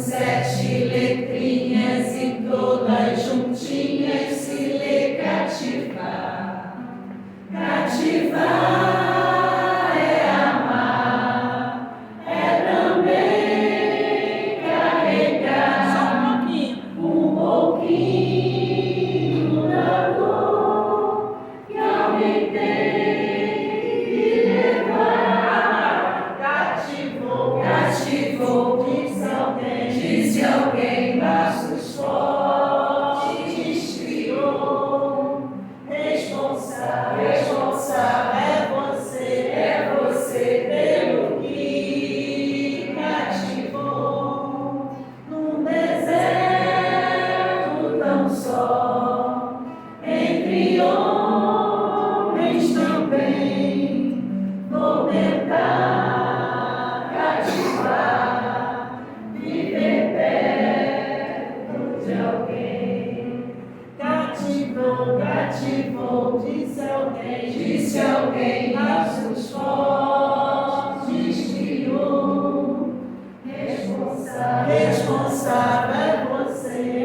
Sete letrinhas e todas juntas. cativou, disse alguém, laços fortes criou. Responsável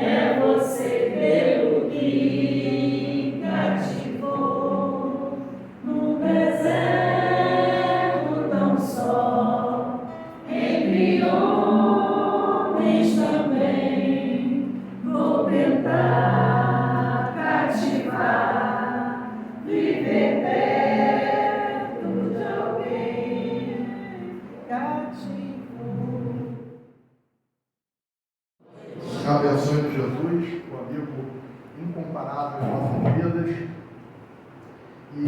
é você pelo que cativou. No deserto tão só, entre homens também, vou tentar cativar, viver perto de alguém cativou. A benção de Jesus, o amigo incomparável em nossas vidas. E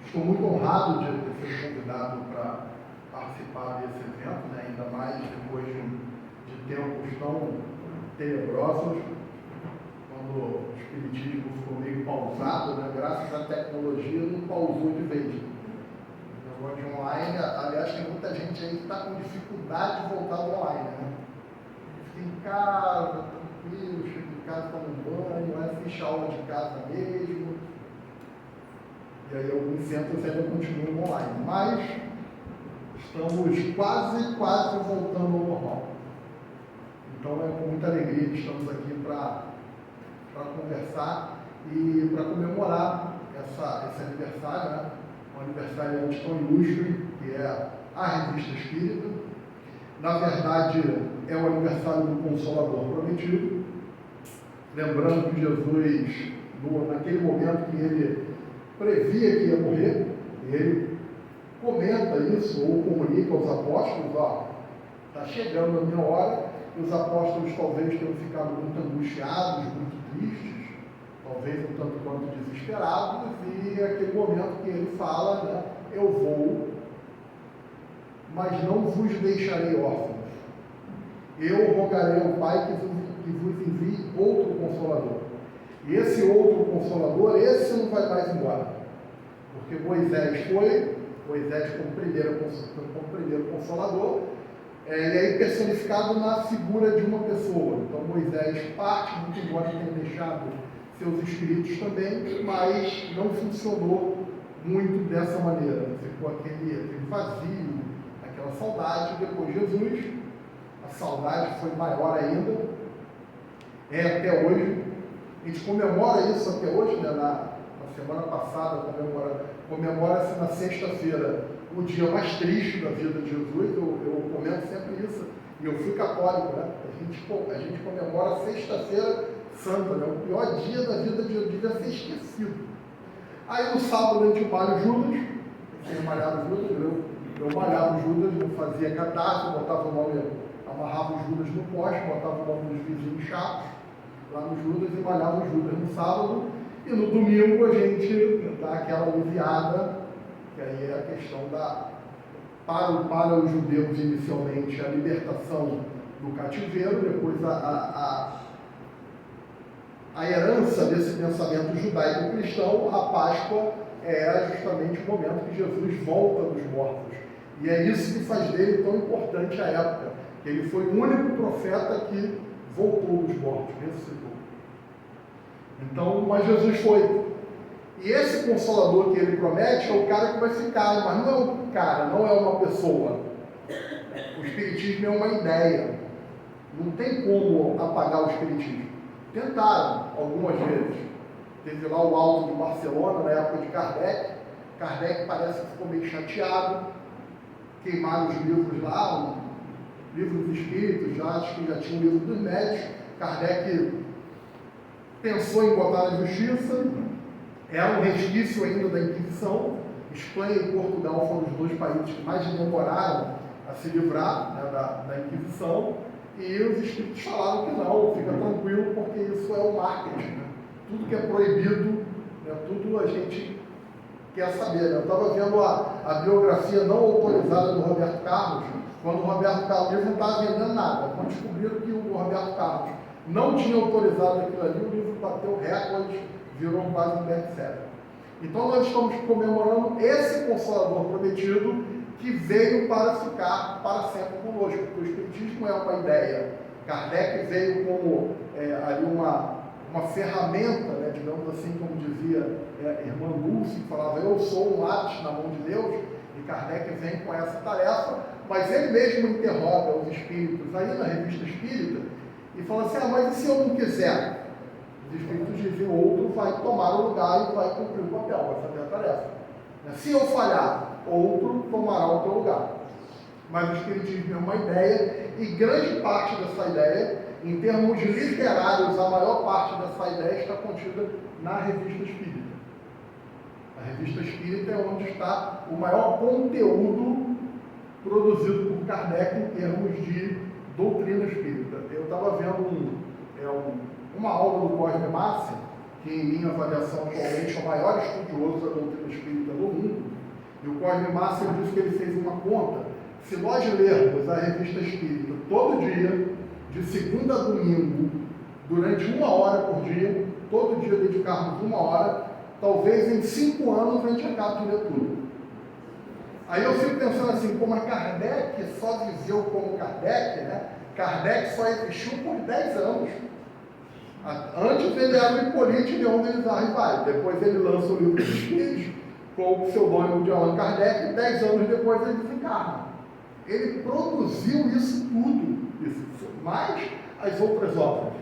estou muito honrado de ter sido convidado para participar desse evento, né? Ainda mais depois de tempos tão tenebrosos, quando o espiritismo ficou meio pausado, né? Graças à tecnologia não pausou de vez. O negócio de online, aliás, tem muita gente aí que está com dificuldade de voltar ao online, né? Fica em casa, tranquilo, chega em casa, toma um banho, assiste aula de casa mesmo. E aí alguns centros ainda continuam online. Mas estamos quase voltando ao normal. Então é com muita alegria que estamos aqui para conversar e para comemorar esse aniversário, né? Um aniversário tão ilustre, que é a Revista Espírita. Na verdade, é o aniversário do Consolador Prometido. Lembrando que Jesus, naquele momento que ele previa que ia morrer, ele comenta isso ou comunica aos apóstolos: está chegando a minha hora. E os apóstolos talvez tenham ficado muito angustiados, muito tristes, talvez um tanto quanto desesperados, e é aquele momento que ele fala, né, eu vou, mas não vos deixarei órfãos. Eu rogarei ao Pai que vos envie outro Consolador. E esse outro Consolador, esse não vai mais embora. Porque Moisés como primeiro Consolador, e aí personificado na figura de uma pessoa. Então Moisés parte, muito embora tenha deixado seus espíritos também, mas não funcionou muito dessa maneira. Ficou aquele vazio, aquela saudade. Depois Jesus, a saudade foi maior ainda, até hoje. A gente comemora isso até hoje, né? Na semana passada comemora-se na sexta-feira o dia mais triste da vida de Jesus. Eu comento sempre isso, e eu fui católico, né? A gente comemora a sexta-feira santa, né? O pior dia da vida de Jesus, devia ser esquecido. Aí no sábado a gente malha o Judas, eu malhava o Judas, eu malhava o Judas, não fazia catarse, botava o nome, amarrava o Judas no poste, botava o nome dos vizinhos chatos lá no Judas e malhava o Judas no sábado. E no domingo a gente dá aquela aliviada, que aí é a questão para os judeus inicialmente a libertação do cativeiro, depois a herança desse pensamento judaico-cristão. A Páscoa é justamente o momento que Jesus volta dos mortos. E é isso que faz dele tão importante à época, que ele foi o único profeta que voltou dos mortos, ressuscitou. Então, mas Jesus foi. E esse Consolador que ele promete é o cara que vai ficar, mas não é um cara, não é uma pessoa. O Espiritismo é uma ideia. Não tem como apagar o Espiritismo. Tentaram algumas vezes. Teve lá o Alto de Barcelona, na época de Kardec. Kardec parece que ficou meio chateado. Queimaram os livros lá, livros espíritos, acho que já tinha o livro dos médios. Kardec pensou em botar na justiça. Era um resquício ainda da Inquisição. Espanha e Portugal foram os dois países que mais demoraram a se livrar, né, da Inquisição. E os espíritos falaram que não, fica tranquilo, porque isso é o marketing, né? Tudo que é proibido, né, tudo a gente quer saber, né? Eu estava vendo a biografia não autorizada do Roberto Carlos, quando o Roberto Carlos não estava vendendo nada. Quando descobriram que o Roberto Carlos não tinha autorizado aquilo ali, o livro bateu recorde, virou quase um best-seller. Então nós estamos comemorando esse Consolador Prometido, que veio para ficar para sempre conosco, porque o Espiritismo é uma ideia. Kardec veio como ali uma ferramenta, né, digamos assim, como dizia a irmã Dulce, que falava, eu sou um lápis na mão de Deus, e Kardec vem com essa tarefa, mas ele mesmo interroga os espíritos aí na Revista Espírita, e fala assim, mas e se eu não quiser? Os espíritos dizem, outro vai tomar o lugar e vai cumprir o papel, vai fazer a tarefa. Se eu falhar, outro tomará o teu lugar. Mas o Espiritismo é uma ideia, e grande parte dessa ideia, em termos literários, a maior parte dessa ideia está contida na Revista Espírita. A Revista Espírita é onde está o maior conteúdo produzido por Kardec em termos de doutrina espírita. Eu estava vendo uma aula do Cosme Massi, que em minha avaliação atualmente é o maior estudioso da doutrina espírita do mundo, e o Cosme Massi disse que ele fez uma conta. Se nós lermos a Revista Espírita todo dia, de segunda a domingo, durante 1 hora por dia, todo dia dedicarmos 1 hora, talvez em 5 anos a gente acabe de ler tudo. Aí eu fico pensando assim, como a Kardec só viveu como Kardec, né? Kardec só existiu por 10 anos. Antes ele era o Hippolyte Léon Denis Rivail, depois ele lança o Livro dos Espíritos, com o pseudônimo de Allan Kardec, e 10 anos depois ele desencarna. Ele produziu isso tudo, mais as outras obras.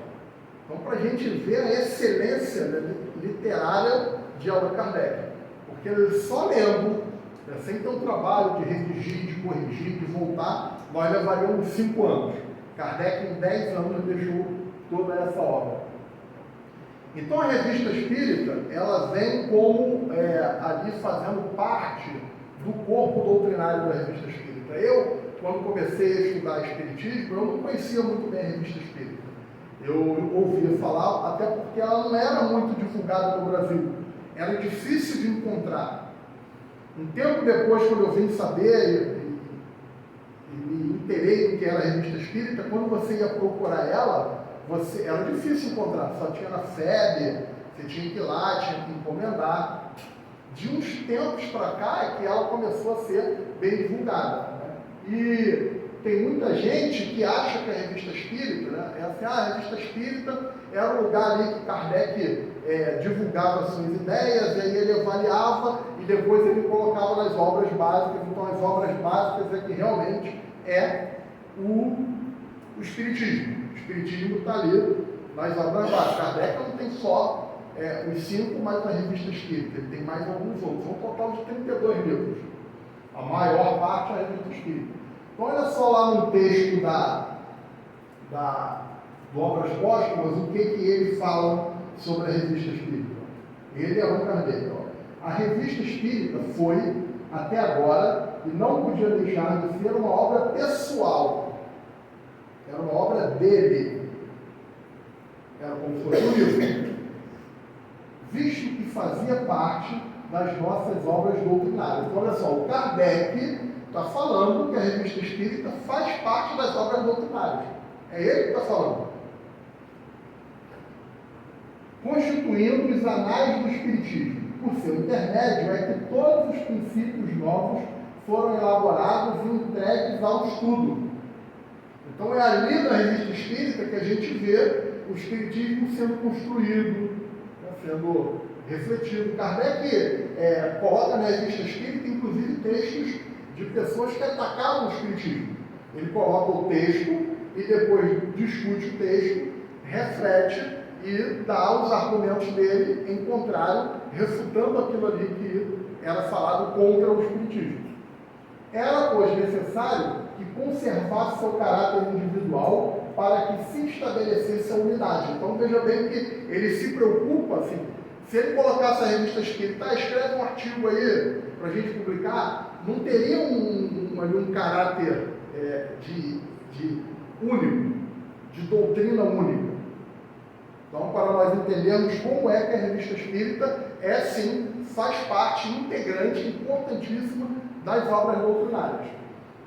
Então, para a gente ver a excelência, né, literária de Allan Kardec, porque ele só lendo, né, sem ter um trabalho de redigir, de corrigir, de voltar, nós levaríamos 5 anos. Kardec, em 10 anos, deixou toda essa obra. Então, a Revista Espírita, ela vem como ali fazendo parte do corpo doutrinário da Revista Espírita. Eu, quando comecei a estudar Espiritismo, eu não conhecia muito bem a Revista Espírita. Eu ouvia falar, até porque ela não era muito divulgada no Brasil. Era difícil de encontrar. Um tempo depois, quando eu vim saber e me inteirei do que era a Revista Espírita, quando você ia procurar ela, era difícil encontrar. Só tinha na FEB, você tinha que ir lá, tinha que encomendar. De uns tempos para cá é que ela começou a ser bem divulgada, né? E tem muita gente que acha que a Revista Espírita, né, é assim, a Revista Espírita era o lugar ali que Kardec divulgava suas ideias, e aí ele avaliava e depois ele colocava nas obras básicas. Então as obras básicas é que realmente é o Espiritismo. O Espiritismo está ali nas obras básicas. Kardec não tem só os 5, mas na Revista Espírita ele tem mais alguns outros. Um total de 32 livros. A maior parte é a Revista Espírita. Então, olha só lá no texto do Obras Póstumas, o que ele fala sobre a Revista Espírita. Ele é Allan Kardec. A Revista Espírita foi, até agora, e não podia deixar de ser uma obra pessoal. Era uma obra dele. Era como se fosse um livro. Visto que fazia parte das nossas obras doutrinárias. Então, olha só, o Kardec está falando que a Revista Espírita faz parte das obras doutrinárias. É ele que está falando. Constituindo os anais do Espiritismo. Por seu intermédio é que todos os princípios novos foram elaborados e entregues ao estudo. Então é ali na Revista Espírita que a gente vê o Espiritismo sendo construído, sendo refletido. Kardec coloca na Revista Espírita, inclusive, textos de pessoas que atacavam o Espiritismo. Ele coloca o texto e depois discute o texto, reflete e dá os argumentos dele em contrário, refutando aquilo ali que era falado contra o Espiritismo. Era, pois, necessário que conservasse seu caráter individual para que se estabelecesse a unidade. Então, veja bem que ele se preocupa, assim, se ele colocasse a Revista Espírita, escreve um artigo aí para a gente publicar, não teria um caráter de único, de doutrina única. Então, para nós entendermos como é que a Revista Espírita sim, faz parte integrante, importantíssima das obras doutrinárias.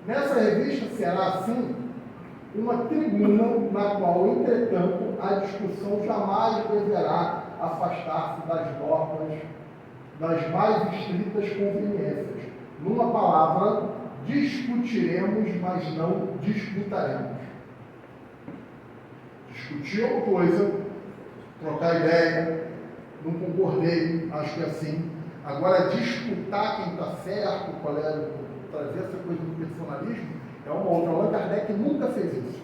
Nessa revista será, assim, uma tribuna na qual, entretanto, a discussão jamais deverá afastar-se das normas, das mais estritas conveniências. Numa palavra, discutiremos, mas não disputaremos. Discutir é uma coisa, trocar ideia, não concordei, acho que é assim. Agora, disputar quem está certo, qual é, trazer essa coisa do personalismo, é uma outra. Allan Kardec nunca fez isso.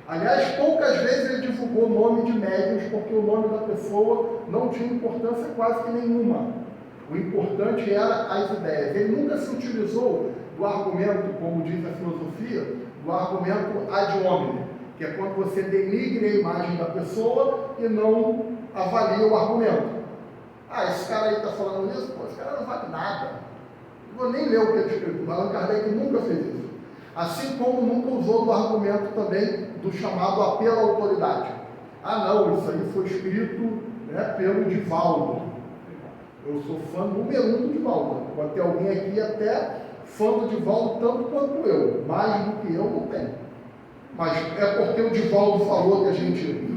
Aliás, poucas vezes ele divulgou o nome de médiuns, porque o nome da pessoa não tinha importância quase que nenhuma. O importante era as ideias. Ele nunca se utilizou do argumento, como diz a filosofia, do argumento ad hominem, que é quando você denigre a imagem da pessoa e não avalia o argumento. Ah, esse cara aí está falando isso? Pô, esse cara não vale nada. Não vou nem ler o que ele escreveu. Allan Kardec nunca fez isso. Assim como nunca usou do argumento também do chamado apelo à autoridade. Ah, não, isso aí foi escrito, né, pelo Divaldo. Eu sou fã número 1 do Divaldo. Pode ter alguém aqui até fã do Divaldo tanto quanto eu. Mais do que eu não tenho. Mas é porque o Divaldo falou que a gente...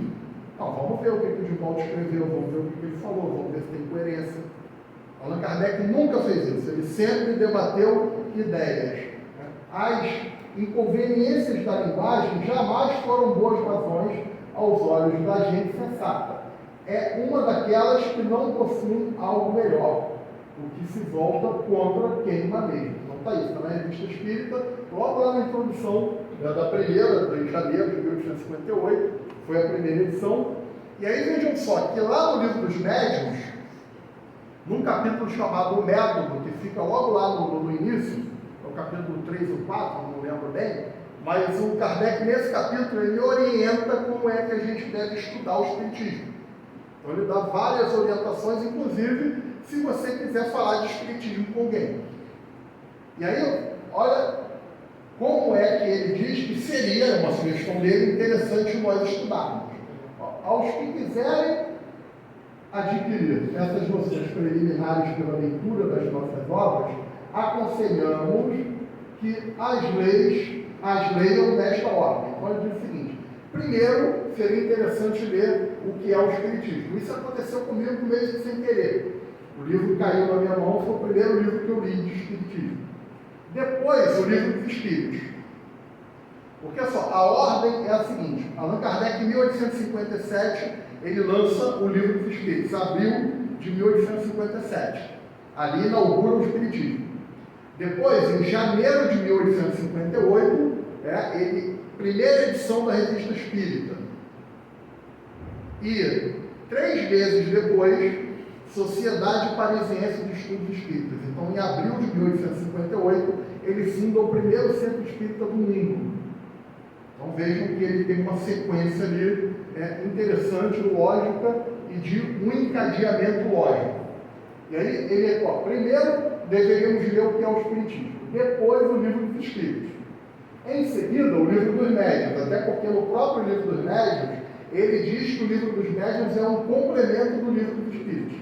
Não, vamos ver o que o Divaldo escreveu, vamos ver o que ele falou, vamos ver se tem coerência. Allan Kardec nunca fez isso. Ele sempre debateu ideias. As inconveniências da linguagem jamais foram boas razões aos olhos da gente sensata. É uma daquelas que não possuem algo melhor, o que se volta contra queima mesmo. Então está isso, está na Revista Espírita, logo lá na introdução da primeira, em janeiro de 1858, foi a primeira edição. E aí vejam só, que lá no Livro dos Médiuns, num capítulo chamado O Método, que fica logo lá no início, o capítulo 3 ou 4, não lembro bem, mas o Kardec, nesse capítulo, ele orienta como é que a gente deve estudar o Espiritismo. Então, ele dá várias orientações, inclusive, se você quiser falar de Espiritismo com alguém. E aí, olha como é que ele diz que seria, uma sugestão dele, interessante nós estudarmos. Aos que quiserem adquirir essas noções preliminares pela leitura das nossas obras, aconselhamos que as leiam desta ordem. Então, ele diz o seguinte: primeiro, seria interessante ler o que é o Espiritismo. Isso aconteceu comigo mesmo sem querer. O livro caiu na minha mão, foi o primeiro livro que eu li de Espiritismo. Depois, o livro dos Espíritos. Porque só, a ordem é a seguinte: Allan Kardec, em 1857, ele lança o livro dos Espíritos, abril de 1857. Ali inaugura o Espiritismo. Depois, em janeiro de 1858, primeira edição da Revista Espírita. E 3 meses depois, Sociedade Parisiense de Estudos Espíritas. Então, em abril de 1858, ele funda o primeiro centro espírita do mundo. Então, vejam que ele tem uma sequência ali interessante, lógica, e de um encadeamento lógico. E aí, primeiro, deveríamos ler o que é o Espiritismo, depois o Livro dos Espíritos. Em seguida, o Livro dos Médiuns, até porque no próprio Livro dos Médiuns, ele diz que o Livro dos Médiuns é um complemento do Livro dos Espíritos.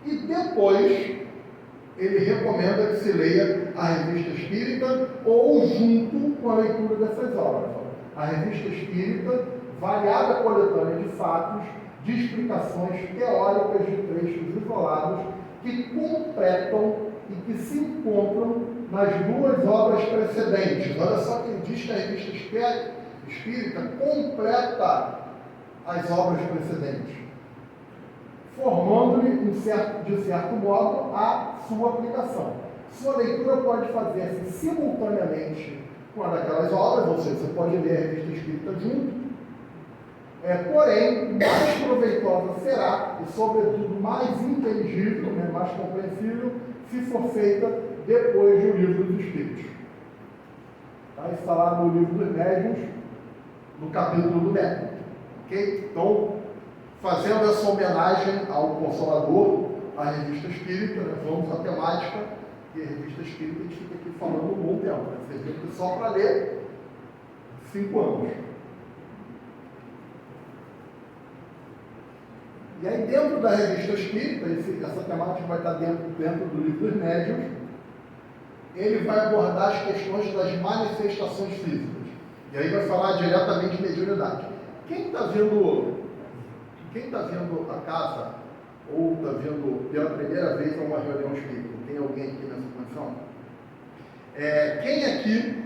E depois, ele recomenda que se leia a Revista Espírita ou junto com a leitura dessas obras. A Revista Espírita, variada coletânea de fatos, de explicações teóricas de trechos isolados que completam e que se encontram nas 2 obras precedentes. Olha só que ele diz que a Revista Espírita completa as obras precedentes, formando-lhe, de certo modo, a sua aplicação. Sua leitura pode fazer-se simultaneamente com a daquelas obras, ou seja, você pode ler a Revista Espírita junto, porém, mais proveitosa será, e sobretudo mais inteligível, mais compreensível, se for feita depois do Livro dos Espíritos. Isso está lá no Livro dos Médiuns, no capítulo do Método. Ok? Então, fazendo essa homenagem ao Consolador, à Revista Espírita, vamos à temática, e a Revista Espírita a gente fica aqui falando um bom tempo. Você viu que só para ler 5 anos. E aí, dentro da Revista Espírita, essa temática vai estar dentro do Livro dos Médiuns, ele vai abordar as questões das manifestações físicas. E aí vai falar diretamente de mediunidade. Quem está vendo a casa, ou está vendo pela primeira vez a uma reunião espírita? Tem alguém aqui nessa condição? Quem aqui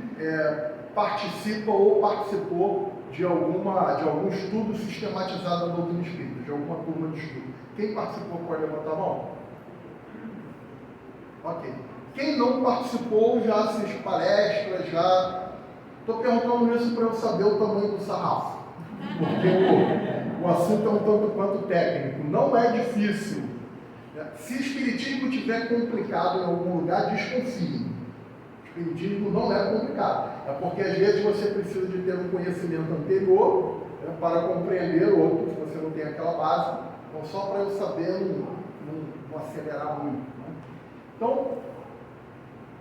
participa ou participou de algum estudo sistematizado da doutrina espírita, de alguma turma de estudo? Quem participou pode levantar a mão? Ok. Quem não participou já assiste palestras, já... Estou perguntando isso para eu saber o tamanho do sarrafo, porque o assunto é um tanto quanto técnico. Não é difícil. Se o espiritismo estiver complicado em algum lugar, desconfie. O espiritismo não é complicado. É porque às vezes você precisa de ter um conhecimento anterior, né, para compreender outro, se você não tem aquela base. Então, só para eu saber não acelerar muito. Né? Então,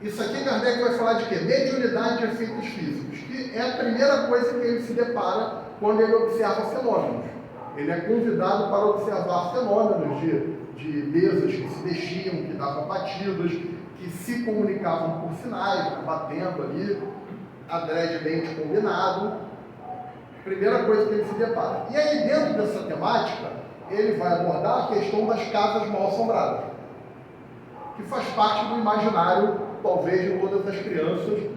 isso aqui Kardec vai falar de quê? Mediunidade de efeitos físicos, que é a primeira coisa que ele se depara quando ele observa fenômenos. Ele é convidado para observar fenômenos de mesas que se mexiam, que davam batidas, que se comunicavam por sinais, batendo ali, adredemente combinado. Primeira coisa que ele se depara. E aí, dentro dessa temática, ele vai abordar a questão das casas mal-assombradas, que faz parte do imaginário, talvez, de todas as crianças.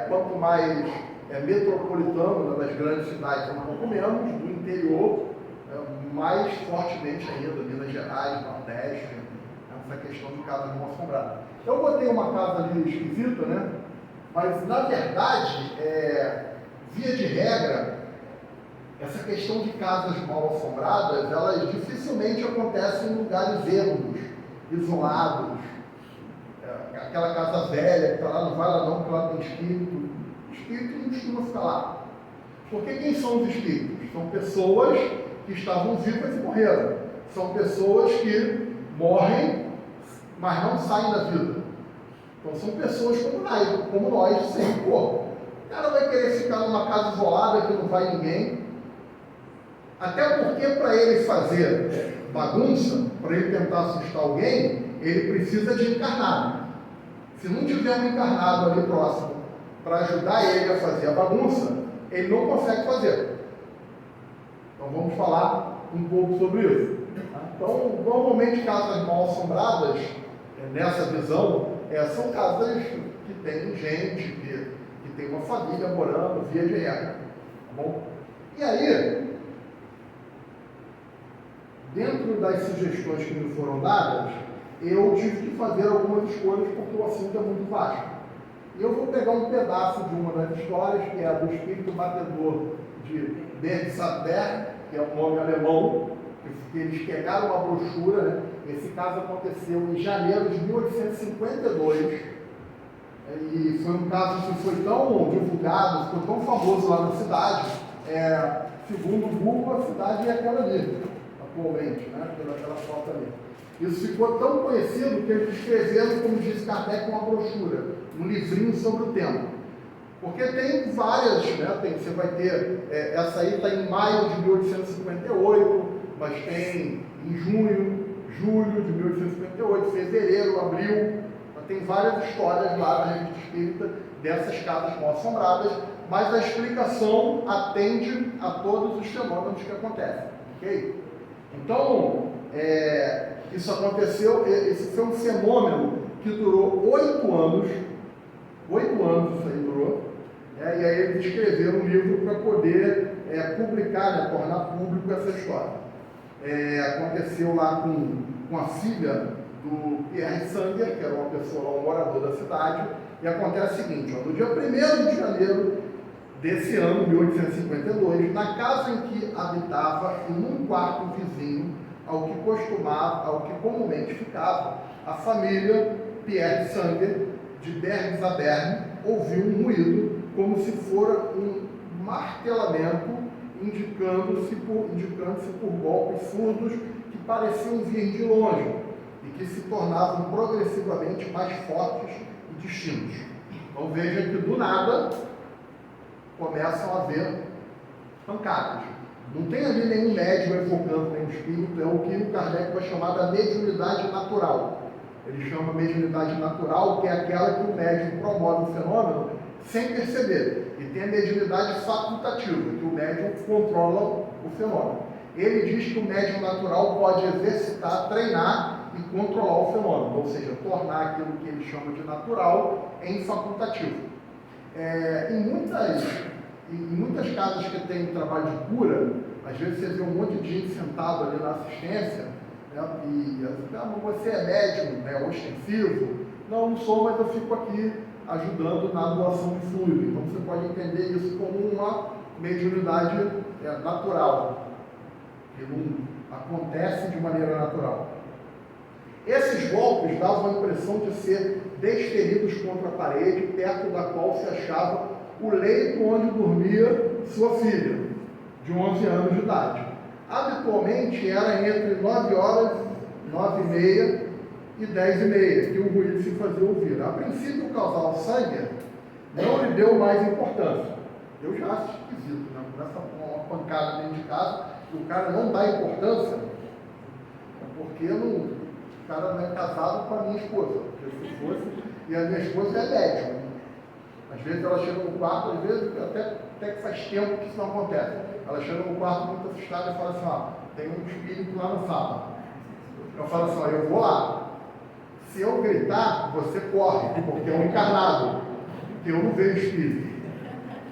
Quanto mais metropolitano, né, das grandes cidades, um pouco menos, do interior, mais fortemente ainda, Minas Gerais, Nordeste, essa questão de casas mal-assombradas. Eu botei uma casa ali esquisita, né? Mas, na verdade, via de regra, essa questão de casas mal-assombradas, elas dificilmente acontecem em lugares ermos, isolados. Aquela casa velha que está lá, não vai lá não, porque lá tem espírito. O espírito não costuma ficar lá. Porque quem são os espíritos? São pessoas que estavam vivas e morreram. São pessoas que morrem, mas não saem da vida. Então são pessoas como nós, sem corpo. O cara vai querer ficar numa casa isolada que não vai ninguém. Até porque para ele fazer bagunça, para ele tentar assustar alguém, ele precisa de encarnado. Se não tiver um encarnado ali próximo para ajudar ele a fazer a bagunça, ele não consegue fazer. Então vamos falar um pouco sobre isso. Então, normalmente casas mal assombradas, nessa visão, são casas que tem gente, que tem uma família morando, via de regra. Tá bom? E aí, dentro das sugestões que me foram dadas, eu tive que fazer algumas escolhas porque o assunto é muito vasto. E eu vou pegar um pedaço de uma das histórias, que é a do espírito batedor de Bergsaber, que é um nome alemão, que eles pegaram uma brochura, né? Esse caso aconteceu em janeiro de 1852, e foi um caso que foi tão divulgado, ficou tão famoso lá na cidade, segundo o Google, a cidade é aquela ali, atualmente, né? Pela foto ali. Isso ficou tão conhecido que eles escreveram, como diz Kardec, uma brochura, um livrinho sobre o tema. Porque tem várias, né? Você vai ter, essa aí está em maio de 1858, mas tem em julho de 1858, fevereiro, abril, tem várias histórias lá na Revista Espírita dessas casas mal assombradas, mas a explicação atende a todos os fenômenos que acontecem, ok? Então, isso aconteceu, esse foi um fenômeno que durou 8 anos isso aí durou, e aí eles escreveram um livro para poder publicar, né, tornar público essa história. Aconteceu lá com a filha do Pierre Sanger, que era uma pessoa, um morador da cidade, e acontece o seguinte, no dia 1º de janeiro desse ano, 1852, na casa em que habitava, em um quarto vizinho, ao que comumente ficava, a família Pierre Sanger, de Bergsaber, ouviu um ruído, como se fora um martelamento, indicando-se por golpes surdos que pareciam vir de longe e que se tornavam progressivamente mais fortes e distintos. Então veja que do nada começam a haver pancadas. Não tem ali nenhum médium evocando nenhum espírito, é o que o Kardec vai chamar da mediunidade natural. Ele chama mediunidade natural, que é aquela que o médium promove o fenômeno sem perceber. E tem a mediunidade facultativa, que o médium controla o fenômeno. Ele diz que o médium natural pode exercitar, treinar e controlar o fenômeno, ou seja, tornar aquilo que ele chama de natural em facultativo. Em muitas E em muitas casas que tem trabalho de cura, às vezes você vê um monte de gente sentado ali na assistência, né? E você é médico, né, ostensivo? Não, não sou, mas eu fico aqui ajudando na doação de fluido. Então você pode entender isso como uma mediunidade natural, que não acontece de maneira natural. Esses golpes davam a impressão de ser desferidos contra a parede, perto da qual se achava o leito onde dormia sua filha, de 11 anos de idade. Habitualmente era entre 9 horas, 9h30 e 10h30 que o ruído se fazia ouvir. A princípio, o casal Sanger não lhe deu mais importância. Eu já acho esquisito, né? Começa uma pancada dentro de casa e o cara não dá importância, porque o cara não é casado com a minha esposa. Porque se fosse, e a minha esposa é médica. Às vezes ela chega no quarto, às vezes até que faz tempo que isso não acontece. Ela chega no quarto muito assustada e fala assim, ó, tem um espírito lá na sala. Eu falo assim, ó, eu vou lá. Se eu gritar, você corre, porque é um encarnado, porque eu não vejo espírito.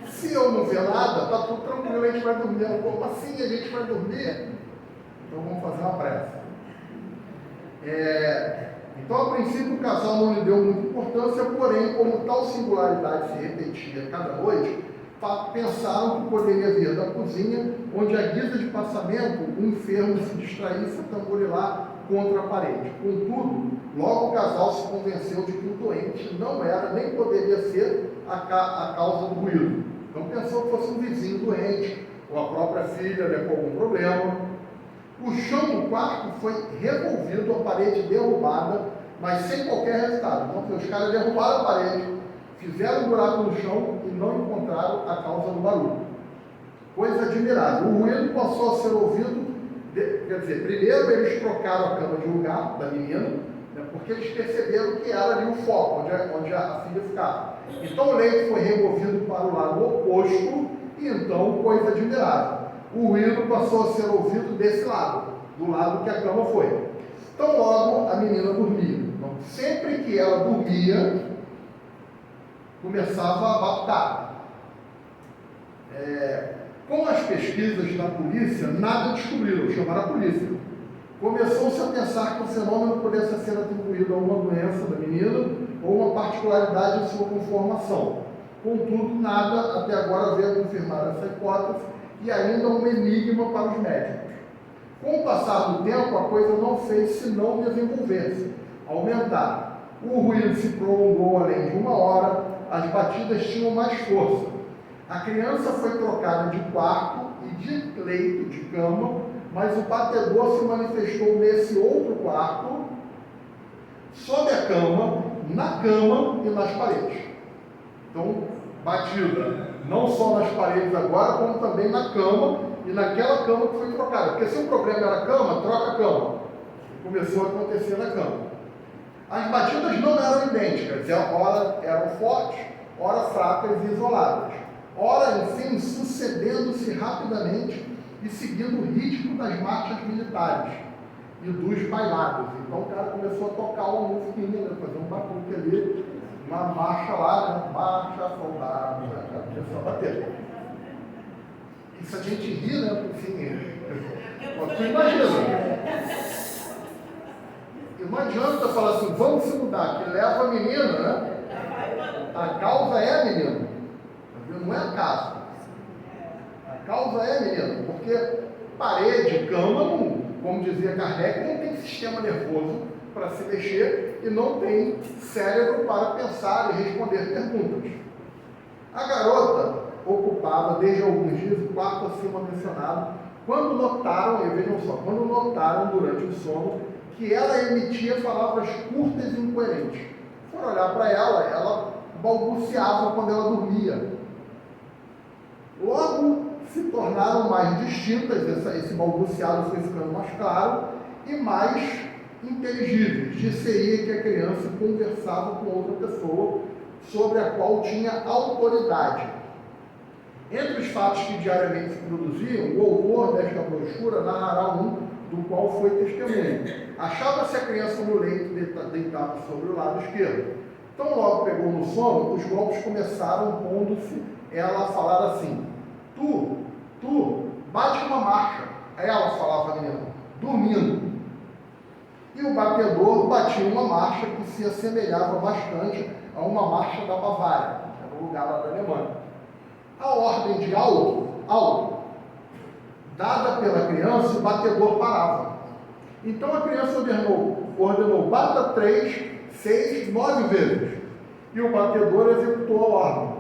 Se eu não ver nada, tá tudo tranquilo, a gente vai dormir. Como assim a gente vai dormir? Então vamos fazer uma prece. Então, a princípio, o casal não lhe deu muita importância, porém, como tal singularidade se repetia cada noite, pensaram que poderia vir da cozinha, onde, à guisa de passamento, o enfermo se distraísse a tamborilar contra a parede. Contudo, logo o casal se convenceu de que o doente não era, nem poderia ser a causa do ruído. Então, pensou que fosse um vizinho doente, ou a própria filha, né, com algum problema. O chão do quarto foi revolvido, a parede derrubada, mas sem qualquer resultado. Então, os caras derrubaram a parede, fizeram um buraco no chão e não encontraram a causa do barulho. Coisa admirável. O ruído passou a ser ouvido, quer dizer, primeiro eles trocaram a cama de lugar da menina, né, porque eles perceberam que era ali o foco, onde a filha ficava. Então, o leito foi removido para o lado oposto e então, coisa admirável. O ruído passou a ser ouvido desse lado, do lado que a cama foi. Então, logo, a menina dormia. Então, sempre que ela dormia, começava a batucar. Com as pesquisas da polícia, nada descobriram, chamaram a polícia. Começou-se a pensar que o fenômeno pudesse ser atribuído a uma doença da menina ou uma particularidade de sua conformação. Contudo, nada até agora veio confirmar essa hipótese, e ainda um enigma para os médicos. Com o passar do tempo, a coisa não fez senão desenvolver-se, aumentar. O ruído se prolongou além de 1 hora, as batidas tinham mais força. A criança foi trocada de quarto e de leito, de cama, mas o batedor se manifestou nesse outro quarto, sob a cama, na cama e nas paredes. Então, batida não só nas paredes agora, como também na cama e naquela cama que foi trocada. Porque se o problema era a cama, troca a cama. Começou a acontecer na cama. As batidas não eram idênticas, ora eram fortes, ora fracas e isoladas. Ora, enfim, sucedendo-se rapidamente e seguindo o ritmo das marchas militares e dos bailados. Então o cara começou a tocar uma musiquinha, né, fazer um batuque ali, uma marcha lá, né? Marcha, soldado, começou a bater. Isso a gente ri, né? Assim, tu imagina. E não adianta falar assim, vamos se mudar, que leva a menina, né? A causa é a menina, não é a casa. A causa é a menina, porque parede, cama, como dizia Kardec, não tem sistema nervoso para se mexer e não tem cérebro para pensar e responder perguntas. A garota ocupava desde alguns dias o quarto acima mencionado, quando notaram, e vejam só, quando notaram durante o sono que ela emitia palavras curtas e incoerentes. Foram olhar para ela, ela balbuciava quando ela dormia. Logo se tornaram mais distintas, esse balbuciado foi ficando mais claro e mais inteligíveis. Disseria que a criança conversava com outra pessoa sobre a qual tinha autoridade. Entre os fatos que diariamente se produziam, o autor desta brochura narrará um do qual foi testemunha. Achava-se a criança no leito deitada sobre o lado esquerdo. Então, logo pegou no sono, os golpes começaram pondo-se ela falara assim: tu, bate uma marcha. Aí ela falava, a menina, dormindo. E o batedor batia uma marcha que se assemelhava bastante a uma marcha da Bavária, que era um lugar lá da Alemanha. A ordem de alto, dada pela criança, o batedor parava. Então a criança ordenou bata 3, 6, 9 vezes. E o batedor executou a ordem.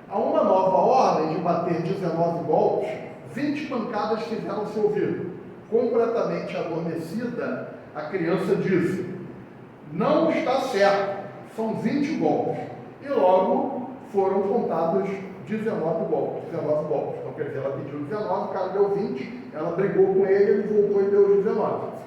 A uma nova ordem de bater 19 golpes, 20 pancadas fizeram-se ouvir. Completamente adormecida, a criança disse: não está certo, são 20 golpes. E logo foram contados 19 golpes. Então, quer dizer, ela pediu 19, o cara deu 20, ela brigou com ele, ele voltou e deu 19.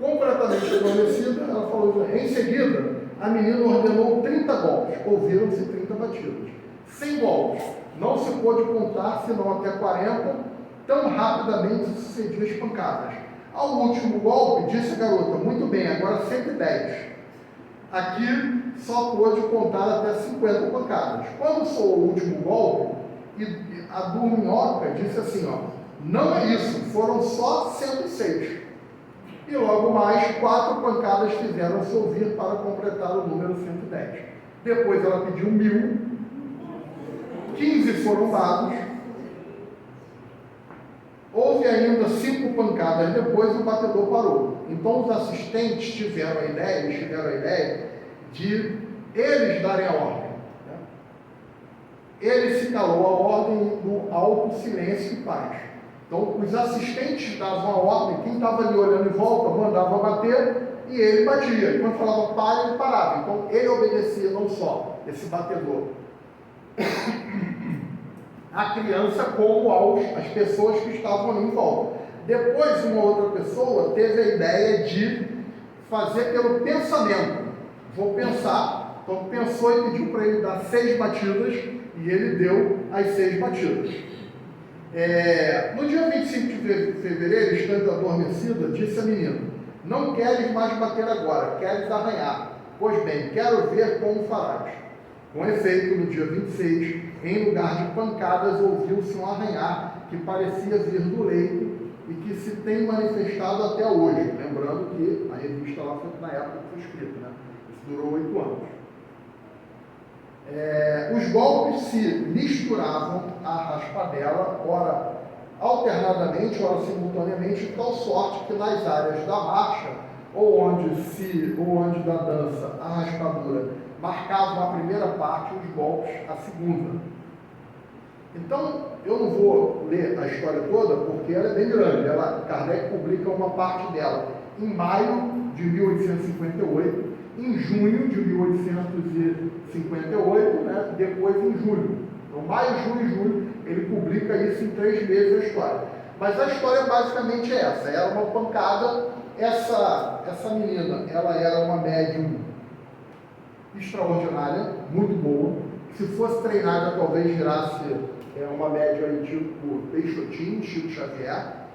Completamente adormecida, ela falou: em seguida, a menina ordenou 30 golpes, ouviram-se 30 batidas. 100 golpes, não se pôde contar senão até 40, tão rapidamente sucediam as pancadas. Ao último golpe, disse a garota: muito bem, agora 110. Aqui só pôde contar até 50 pancadas. Quando soou o último golpe, a dorminhoca disse assim: não é isso, foram só 106. E logo mais 4 pancadas fizeram-se ouvir para completar o número 110. Depois ela pediu 1000, 15 foram dados. Houve ainda 5 pancadas depois, o batedor parou. Então os assistentes tiveram a ideia de eles darem a ordem. Ele se calou a ordem no alto silêncio e paz. Então, os assistentes davam a ordem, quem estava ali olhando em volta mandava bater e ele batia. E quando falava para, ele parava. Então, ele obedecia não só esse batedor, a criança, como às pessoas que estavam ali em volta. Depois, uma outra pessoa teve a ideia de fazer pelo pensamento. Vou pensar. Então, pensou e pediu para ele dar 6 batidas e ele deu as 6 batidas. No dia 25 de fevereiro, estando adormecida, disse a menina: não queres mais bater agora, queres arranhar. Pois bem, quero ver como farás. Com efeito, no dia 26, em lugar de pancadas, ouviu-se um arranhar que parecia vir do leito e que se tem manifestado até hoje. Lembrando que a revista lá foi na época que foi escrita, né? Isso durou 8 anos. Os golpes se misturavam à raspadela, ora alternadamente, ora simultaneamente, de tal sorte que nas áreas da marcha, ou onde da dança a raspadura marcavam a primeira parte, os golpes a segunda. Então, eu não vou ler a história toda, porque ela é bem grande. Kardec publica uma parte dela em maio de 1858, em junho de 1858, né? Depois em julho. Então, maio, junho e julho, ele publica isso em 3 meses a história. Mas a história basicamente é essa: era uma pancada. Essa menina, ela era uma médium extraordinária, muito boa. Se fosse treinada, talvez virasse uma médium aí tipo Peixotinho, Chico Xavier.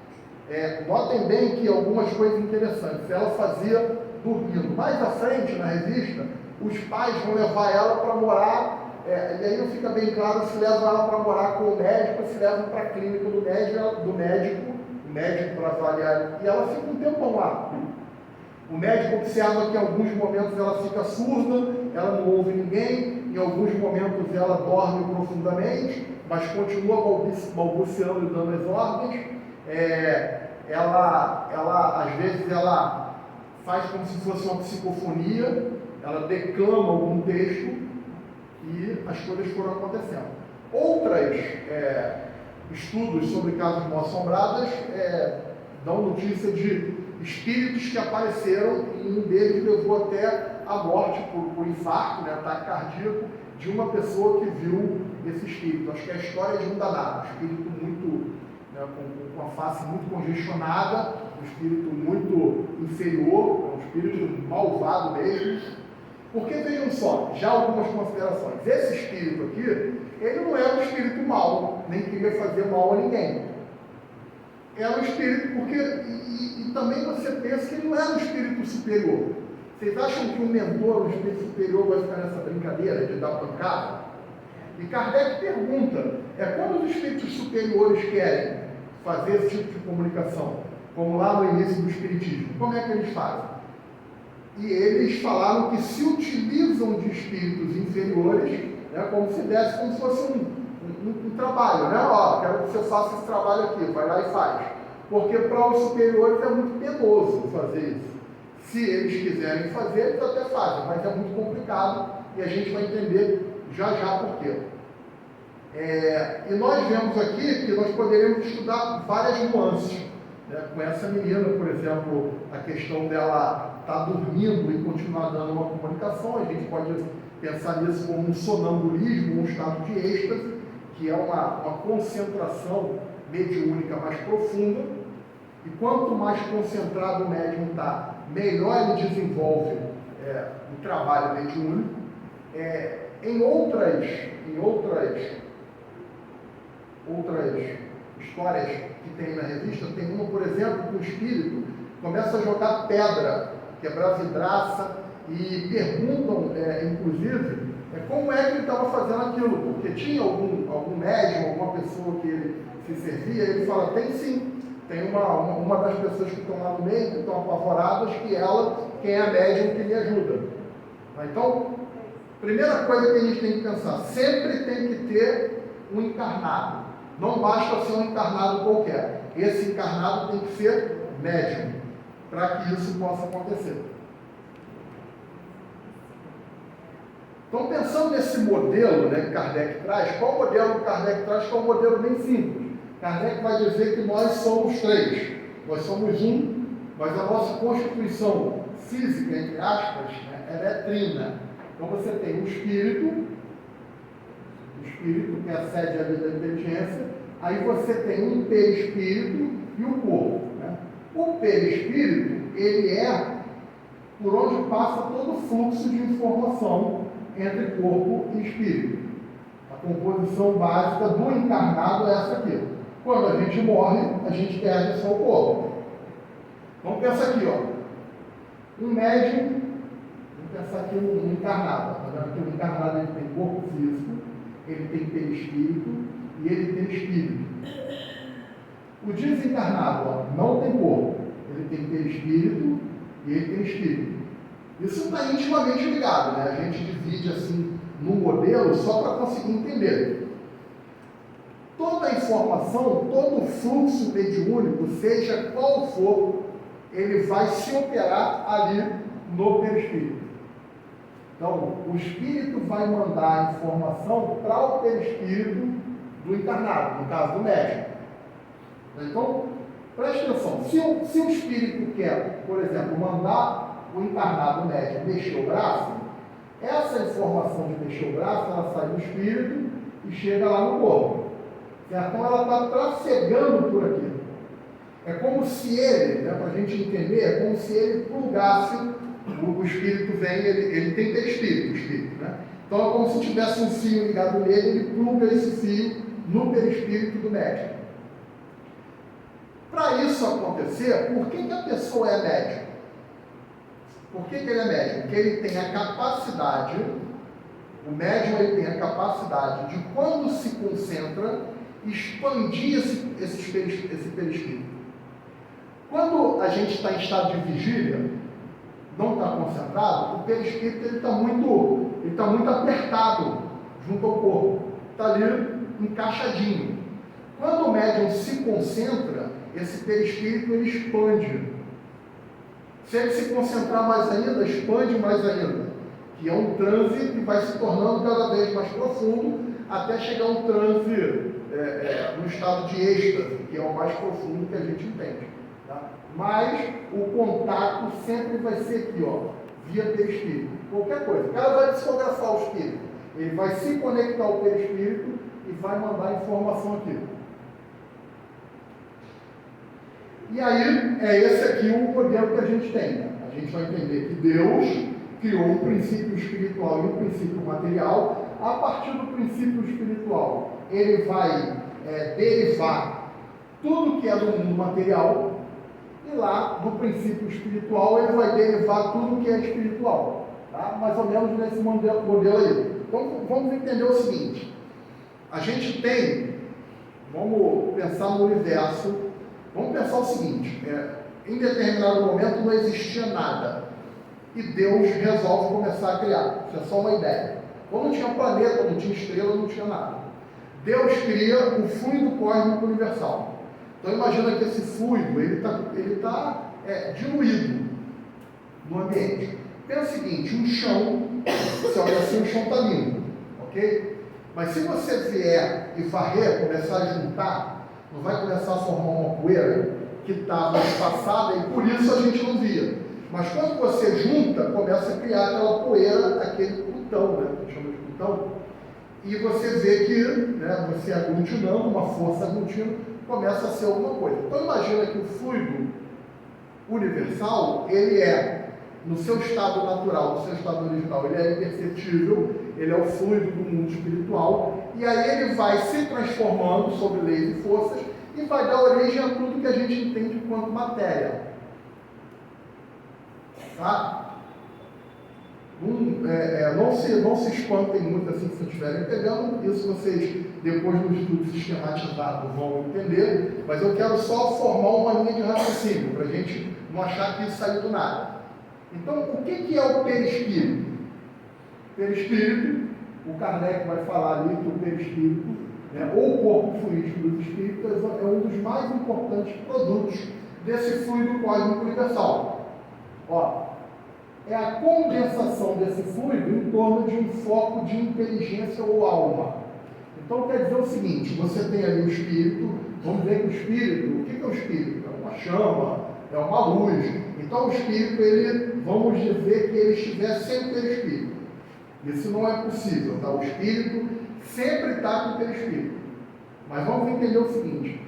Notem bem que algumas coisas interessantes ela fazia dormindo. Mais à frente, na revista, os pais vão levar ela para morar, e aí não fica bem claro se levam ela para morar com o médico ou se levam para a clínica do médico para avaliar, e ela fica um tempão lá. O médico observa que em alguns momentos ela fica surda, ela não ouve ninguém, em alguns momentos ela dorme profundamente, mas continua balbuciando e dando as ordens. Às vezes ela faz como se fosse uma psicofonia, ela declama algum texto e as coisas foram acontecendo. Outros estudos sobre casos mal assombrados dão notícia de espíritos que apareceram, e um deles levou até a morte por infarto, né, ataque cardíaco, de uma pessoa que viu esse espírito. Acho que é a história de um danado, um espírito muito, né, com a face muito congestionada, um espírito muito inferior, um espírito malvado mesmo. Porque, vejam só, já algumas considerações. Esse espírito aqui, ele não é um espírito mau, nem queria fazer mal a ninguém. É um espírito, porque, e também você pensa que ele não é um espírito superior. Vocês acham que um mentor, um espírito superior, vai ficar nessa brincadeira de dar pancada? E Kardec pergunta, quando os espíritos superiores querem fazer esse tipo de comunicação, como lá no início do Espiritismo, como é que eles fazem? E eles falaram que se utilizam de espíritos inferiores, né, como se fosse um trabalho, né? Ó, quero que você faça esse trabalho aqui, vai lá e faz. Porque para os superiores é muito penoso fazer isso. Se eles quiserem fazer, eles até fazem, mas é muito complicado e a gente vai entender já por quê. E nós vemos aqui que nós poderíamos estudar várias nuances. Né? Com essa menina, por exemplo, a questão dela estar dormindo e continuar dando uma comunicação, a gente pode pensar nisso como um sonambulismo, um estado de êxtase, que é uma concentração mediúnica mais profunda, e quanto mais concentrado o médium está, melhor ele desenvolve o trabalho mediúnico. Em outras histórias que tem na revista, tem uma, por exemplo, que o espírito começa a jogar pedra, quebrar vidraça, e perguntam, inclusive, como é que ele estava fazendo aquilo, porque tinha algum médium, alguma pessoa que ele se servia, ele fala, tem sim, tem uma das pessoas que estão lá no meio, que estão apavoradas, que ela, quem é médium, que lhe ajuda. Então, primeira coisa que a gente tem que pensar, sempre tem que ter um encarnado, não basta ser um encarnado qualquer, esse encarnado tem que ser médium, para que isso possa acontecer. Então, pensando nesse modelo, né, que Kardec traz, qual modelo que Kardec traz, que é um modelo bem simples. Kardec vai dizer que nós somos três, nós somos um, mas a nossa constituição física, entre aspas, né, ela é trina. Então você tem o espírito que é a sede ali da inteligência, aí você tem um perispírito e o corpo. Né? O perispírito, ele é por onde passa todo o fluxo de informação entre corpo e espírito. A composição básica do encarnado é essa aqui. Quando a gente morre, a gente perde só o corpo. Vamos pensar aqui, ó. Um médium, vamos pensar aqui um encarnado. Tá vendo que o encarnado ele tem corpo físico, ele tem perispírito e ele tem espírito. O desencarnado, ó, não tem corpo, ele tem perispírito e ele tem espírito. Isso está intimamente ligado, né? A gente divide assim num modelo só para conseguir entender. Toda a informação, todo o fluxo mediúnico, seja qual for, ele vai se operar ali no perispírito. Então, o espírito vai mandar a informação para o perispírito do encarnado, no caso do médium. Então, preste atenção, se o espírito quer, por exemplo, mandar o encarnado médium mexer o braço, essa informação de mexer o braço, ela sai do espírito e chega lá no corpo. Certo? Então ela está trafegando por aquilo. É como se ele, né, para a gente entender, é como se ele plugasse, o espírito vem, ele tem perispírito, o espírito, né? Então é como se tivesse um fio ligado nele, ele pluga esse fio no perispírito do médium. Para isso acontecer, por que a pessoa é médium? Por que ele é médium? Porque ele tem a capacidade, o médium ele tem a capacidade de, quando se concentra, expandir esse perispírito. Quando a gente está em estado de vigília, não está concentrado, o perispírito ele está muito apertado junto ao corpo, está ali encaixadinho. Quando o médium se concentra, esse perispírito ele expande. Se ele se concentrar mais ainda, expande mais ainda, que é um transe que vai se tornando cada vez mais profundo, até chegar a um transe no estado de êxtase, que é o mais profundo que a gente entende. Tá? Mas o contato sempre vai ser aqui, ó, via perispírito. Qualquer coisa. O cara vai psicografar o espírito, ele vai se conectar ao perispírito e vai mandar a informação aqui. E aí, é esse aqui o modelo que a gente tem. A gente vai entender que Deus criou um princípio espiritual e um princípio material. A partir do princípio espiritual, ele vai derivar tudo que é do mundo material, e lá, do princípio espiritual, ele vai derivar tudo que é espiritual. Tá? Mais ou menos nesse modelo aí. Então, vamos entender o seguinte. A gente tem, vamos pensar no universo, vamos pensar o seguinte, em determinado momento não existia nada, e Deus resolve começar a criar. Isso é só uma ideia. Quando não tinha planeta, não tinha estrela, não tinha nada. Deus cria o fluido cósmico universal. Então imagina que esse fluido, ele tá diluído no ambiente. Pensa o seguinte, um chão, se olha assim, o chão está limpo, ok? Mas se você vier e varrer, começar a juntar, não vai começar a formar uma poeira que estava espaçada e por isso a gente não via. Mas quando você junta, começa a criar aquela poeira, aquele Plutão, né? Que chama de Plutão. E você vê que, né, você aglutinando, uma força aglutino, começa a ser alguma coisa. Então imagina que o fluido universal, ele no seu estado natural, no seu estado original, ele é imperceptível, ele é o fluido do mundo espiritual, e aí ele vai se transformando sob leis e forças, e vai dar origem a tudo que a gente entende enquanto matéria. Tá? Não se espantem muito assim se estiverem entendendo, isso vocês depois no estudo sistematizado vão entender, mas eu quero só formar uma linha de raciocínio, para a gente não achar que isso saiu do nada. Então, o que é o perispírito? Perispírito, o Kardec vai falar ali que o perispírito, né, ou o corpo fluídico dos espíritos, é um dos mais importantes produtos desse fluido cósmico universal. Ó, é a condensação desse fluido em torno de um foco de inteligência ou alma. Então quer dizer o seguinte, você tem ali o espírito, vamos ver que o espírito, o que é o espírito? É uma chama, é uma luz. Então o espírito, vamos dizer que ele estiver sem o perispírito. Isso não é possível, tá? O espírito sempre está com o perispírito. Mas vamos entender o seguinte,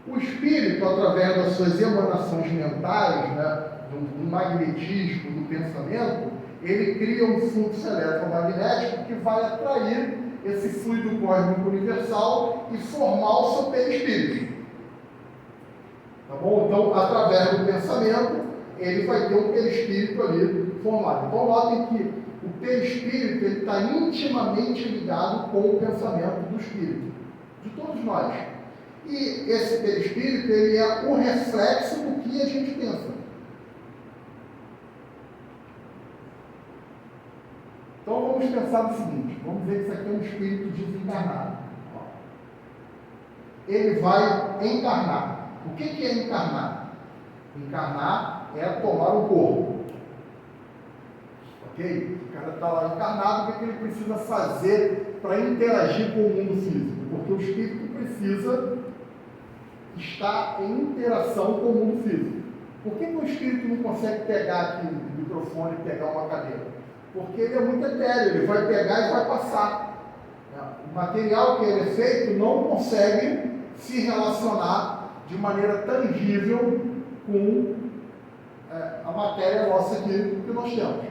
o espírito, através das suas emanações mentais, né, do magnetismo, do pensamento, ele cria um fluxo eletromagnético que vai atrair esse fluido cósmico universal e formar o seu perispírito. Tá bom? Então, através do pensamento, ele vai ter um perispírito ali formado. Então, notem que o perispírito está intimamente ligado com o pensamento do espírito, de todos nós. E esse perispírito, ele é o reflexo do que a gente pensa. Então vamos pensar no seguinte, vamos ver que isso aqui é um espírito desencarnado. Ele vai encarnar. O que é encarnar? Encarnar é tomar um corpo. Ok? O cara está lá encarnado, o que ele precisa fazer para interagir com o mundo físico? Porque o espírito precisa estar em interação com o mundo físico. Por que o espírito não consegue pegar aqui o microfone e pegar uma cadeira? Porque ele é muito etéreo, ele vai pegar e vai passar. O material que ele é feito não consegue se relacionar de maneira tangível com a matéria nossa aqui que nós temos.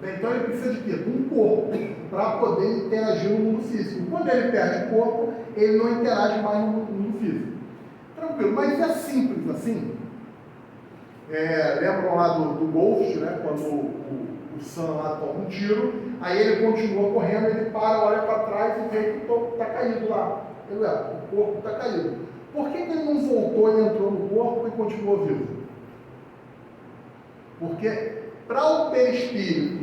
Então ele precisa de quê? De um corpo para poder interagir no mundo físico. Quando ele perde o corpo, ele não interage mais no mundo físico. Tranquilo, mas é simples assim. Lembram lá do Ghost, né? Quando o Sam lá toma um tiro, aí ele continua correndo, ele para, olha para trás e vê que o corpo está caído lá. O corpo está caído. Por que ele não voltou e entrou no corpo e continuou vivo? Porque para o perispírito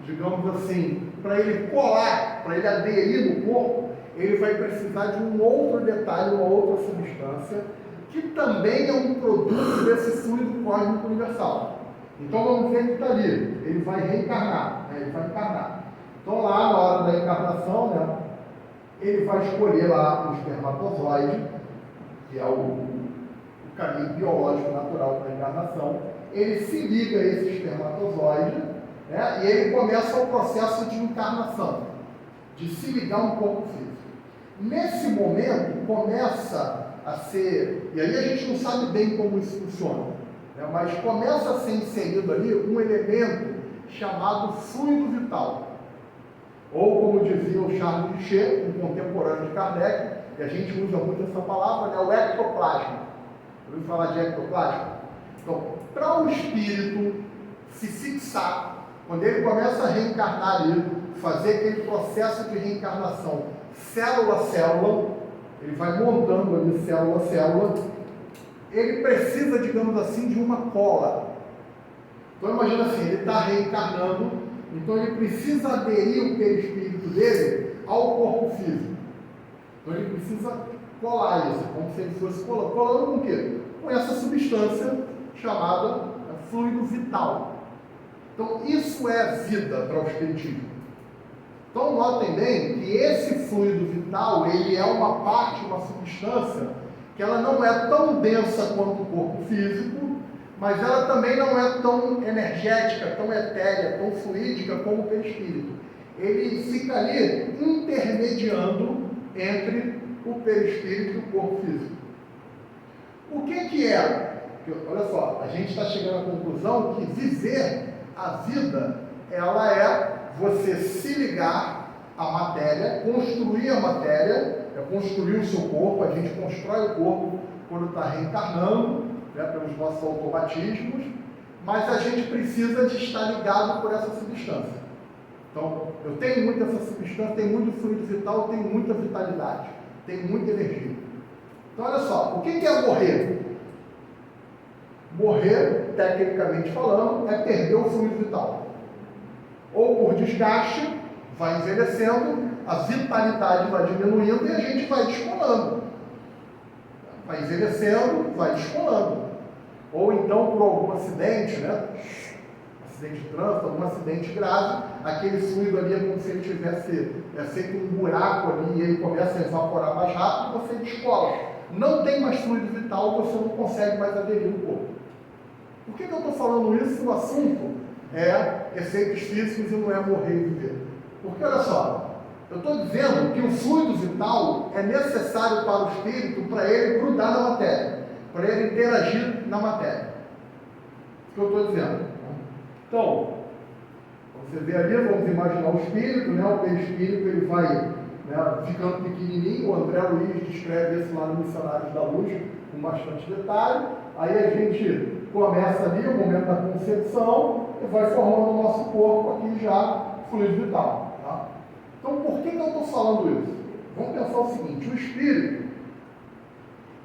digamos assim, para ele colar, para ele aderir no corpo, ele vai precisar de um outro detalhe, uma outra substância, que também é um produto desse fluido cósmico universal. Então vamos ver que está ali, ele vai reencarnar, né? Ele vai encarnar. Então lá na hora da encarnação, né, ele vai escolher lá o espermatozoide, que é o caminho biológico natural para a encarnação. Ele se liga a esse espermatozoide, né, e ele começa o processo de encarnação, de se ligar um corpo físico. Nesse momento começa a ser, e aí a gente não sabe bem como isso funciona, mas começa a ser inserido ali um elemento chamado fluido vital. Ou, como dizia o Charles Richer, um contemporâneo de Kardec, e a gente usa muito essa palavra, né, o ectoplasma. Ouviu falar de ectoplasma? Então, para o espírito se fixar, quando ele começa a reencarnar ali, fazer aquele processo de reencarnação, célula a célula, ele vai montando ali célula a célula, ele precisa, digamos assim, de uma cola. Então imagina assim, ele está reencarnando, então ele precisa aderir o perispírito dele ao corpo físico. Então ele precisa colar isso, como se ele fosse colando. Colando com o quê? Com essa substância chamada fluido vital. Então isso é vida para o espiritismo. Então notem bem que esse fluido vital, ele é uma parte, uma substância, que ela não é tão densa quanto o corpo físico, mas ela também não é tão energética, tão etérea, tão fluídica como o perispírito. Ele fica ali intermediando entre o perispírito e o corpo físico. O que é? Porque, olha só, a gente está chegando à conclusão que viver a vida, ela é você se ligar à matéria, construir a matéria, é construir o seu corpo. A gente constrói o corpo quando está reencarnando, né, pelos nossos automatismos, mas a gente precisa de estar ligado por essa substância. Então, eu tenho muito essa substância, tenho muito fluido vital, tenho muita vitalidade, tenho muita energia. Então, olha só, o que é morrer? Morrer, tecnicamente falando, é perder o fluido vital. Ou por desgaste, vai envelhecendo, a vitalidade vai diminuindo e a gente vai descolando. Vai envelhecendo, vai descolando. Ou então por algum acidente, né? Acidente de trânsito, algum acidente grave, aquele fluido ali é como se ele tivesse feito um buraco ali e ele começa a evaporar mais rápido e você descola. Não tem mais fluido vital, você não consegue mais aderir no corpo. Por que eu estou falando isso? O assunto é efeitos físicos e não é morrer e viver. Porque olha só, eu estou dizendo que o fluido vital é necessário para o espírito para ele grudar na matéria, para ele interagir na matéria. Isso que eu estou dizendo. Então, você vê ali, vamos imaginar o espírito, né? O perispírito ele vai, né, ficando pequenininho. O André Luiz descreve isso lá no Missionários da Luz com bastante detalhe. Aí a gente começa ali o momento da concepção e vai formando o nosso corpo aqui já fluido vital. Tá? Então, por que eu estou falando isso? Vamos pensar o seguinte: o espírito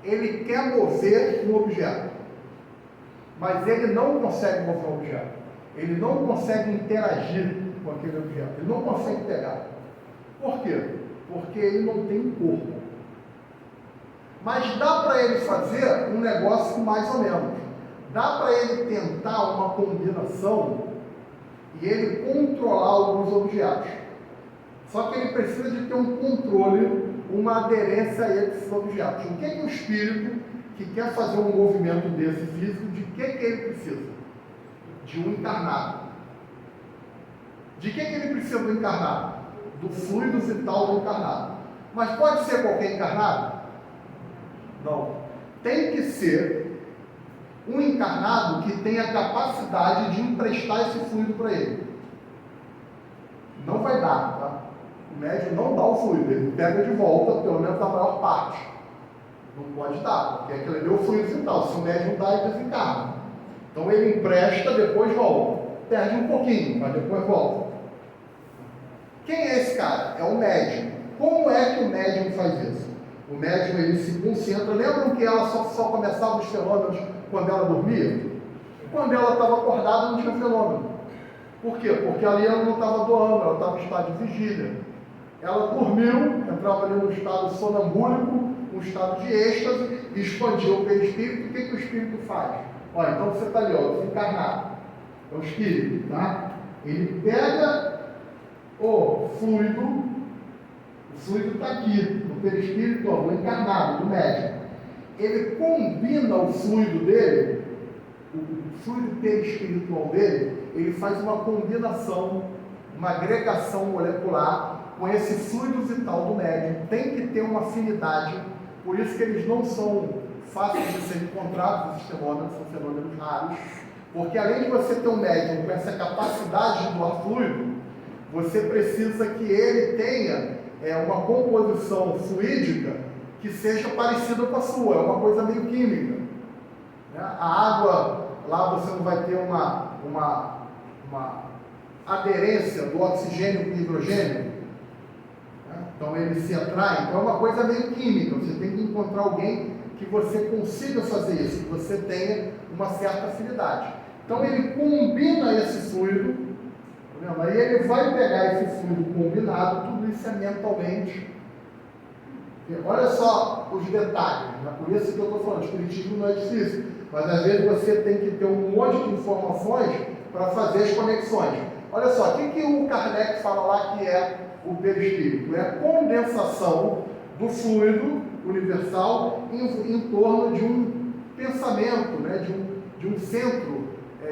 ele quer mover um objeto, mas ele não consegue mover um objeto. Ele não consegue interagir com aquele objeto. Ele não consegue pegar. Por quê? Porque ele não tem um corpo. Mas dá para ele fazer um negócio mais ou menos. Dá para ele tentar uma combinação e ele controlar alguns objetos. Só que ele precisa de ter um controle, uma aderência a esses objetos. O que é que o espírito que quer fazer um movimento desse físico, de que ele precisa? De um encarnado. De que ele precisa do encarnado? Do fluido vital do encarnado. Mas pode ser qualquer encarnado? Não. Tem que ser um encarnado que tenha a capacidade de emprestar esse fluido para ele. Não vai dar, tá? O médium não dá o fluido, ele pega de volta, pelo menos a maior parte. Não pode dar, porque aquele ali é o fluido vital. Se o médium dá, ele desencarna. Então ele empresta, depois volta. Perde um pouquinho, mas depois volta. Quem é esse cara? É o médium. Como é que o médium faz isso? O médium ele se concentra. Lembram que ela só começava os fenômenos quando ela dormia? Quando ela estava acordada não tinha fenômeno. Por quê? Porque ali ela não estava doando, ela estava em estado de vigília. Ela dormiu, entrava ali no estado sonambúlico, um estado de êxtase, e expandiu o perispírito. O que o espírito faz? Olha, então você está ali, ó, desencarnado. É o espírito, tá? Ele pega o fluido está aqui, no perispírito, ó, no encarnado, do médium. Ele combina o fluido dele, o fluido perispiritual dele, ele faz uma combinação, uma agregação molecular com esse fluido vital do médium. Tem que ter uma afinidade, por isso que eles não são fáceis de ser encontrados, esses fenômenos são fenômenos raros, porque além de você ter um médium com essa capacidade de doar fluido, você precisa que ele tenha uma composição fluídica que seja parecida com a sua, é uma coisa meio química. A água, lá você não vai ter uma aderência do oxigênio com o hidrogênio. Então ele se atrai. Então é uma coisa meio química. Você tem que encontrar alguém que você consiga fazer isso, que você tenha uma certa afinidade. Então ele combina esse fluido, tá vendo? Aí ele vai pegar esse fluido combinado, tudo isso é mentalmente. Olha só os detalhes, né? Por isso que eu estou falando, espiritismo não é difícil, mas às vezes você tem que ter um monte de informações para fazer as conexões. Olha só, o que o Kardec fala lá que é o perispírito? É a condensação do fluido universal em torno de um pensamento, né? de um centro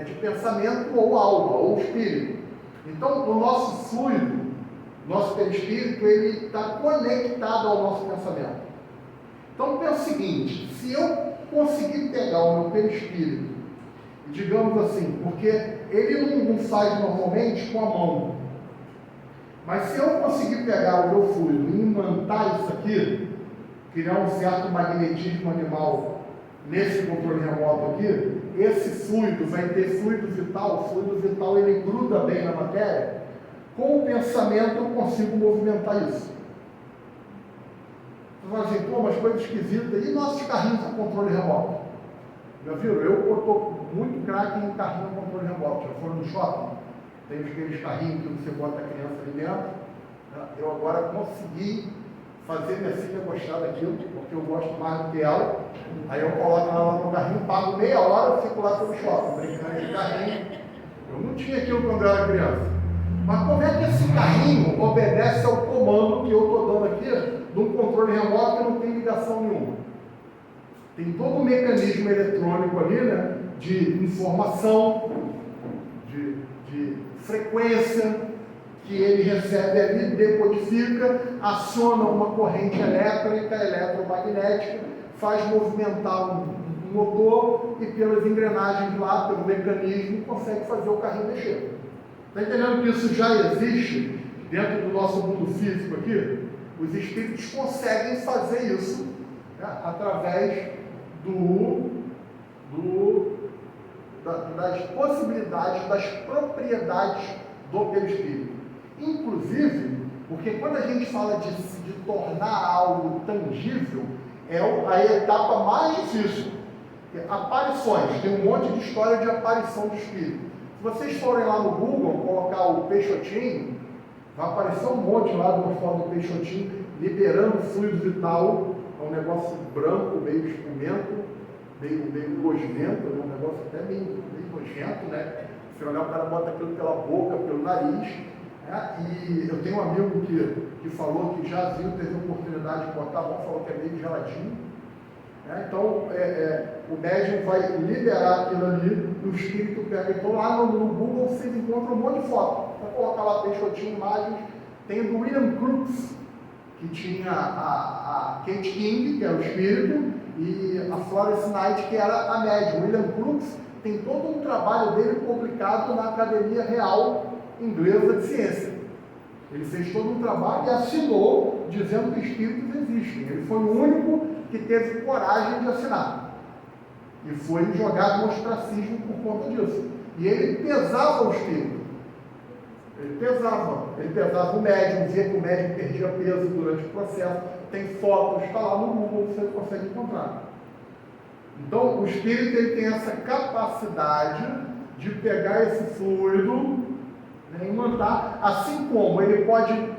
de pensamento ou alma, ou espírito. Então, o nosso fluido, nosso perispírito, ele está conectado ao nosso pensamento. Então, pensa o seguinte, se eu conseguir pegar o meu perispírito, digamos assim, porque ele não faz normalmente com a mão, mas se eu conseguir pegar o meu fluido e imantar isso aqui, criar um certo magnetismo animal nesse controle remoto aqui, esse fluido vai ter fluido vital. O fluido vital ele gruda bem na matéria. Com o pensamento eu consigo movimentar isso. Você fala assim, pô, mas coisa esquisita. E nossos carrinhos com controle remoto? Já viram? Eu estou muito craque em carrinho com controle remoto. Já foram no shopping? Tem aqueles carrinhos que você bota a criança ali dentro. Eu agora consegui fazer minha filha gostar daquilo, porque eu gosto mais do que ela. Aí eu coloco ela no carrinho, pago meia hora e fico lá pelo shopping, brincando de carrinho. Eu não tinha aquilo quando eu era criança. Mas como é que esse carrinho obedece ao comando que eu estou dando aqui, de um controle remoto que não tem ligação nenhuma? Tem todo um mecanismo eletrônico ali, né, de informação, de frequência, que ele recebe ali, decodifica, aciona uma corrente elétrica, eletromagnética, faz movimentar um motor e pelas engrenagens lá, pelo mecanismo, consegue fazer o carrinho mexer. Está entendendo que isso já existe dentro do nosso mundo físico aqui? Os espíritos conseguem fazer isso, né, através das possibilidades, das propriedades do perispírito. Inclusive, porque quando a gente fala de tornar algo tangível, é a etapa mais difícil. Aparições, tem um monte de história de aparição de espírito. Se vocês forem lá no Google, colocar o Peixotinho, vai aparecer um monte lá de uma foto do Peixotinho, liberando fluido vital, é um negócio branco, meio espumento, meio gosmento, é um negócio até meio nojento, né? Se olhar, o cara bota aquilo pela boca, pelo nariz. E eu tenho um amigo que falou que já viu, teve a oportunidade de botar a mão, falou que é meio geladinho. Então, o médium vai liberar aquilo ali e o espírito pega. Então, lá no Google vocês encontram um monte de foto. Vou colocar lá Peixotinho, imagens. Tem o do William Crookes, que tinha a Kate King, que é o espírito, e a Florence Knight, que era a médium. William Crookes tem todo um trabalho dele publicado na Academia Real Inglesa de Ciência. Ele fez todo um trabalho e assinou dizendo que espíritos existem. Ele foi o único que teve coragem de assinar. E foi jogado no ostracismo por conta disso. E ele pesava o espírito. Ele pesava o médium, via que o médium perdia peso durante o processo. Tem fotos, está lá no Google, você consegue encontrar. Então, o espírito ele tem essa capacidade de pegar esse fluido, né, e mandar, assim como ele pode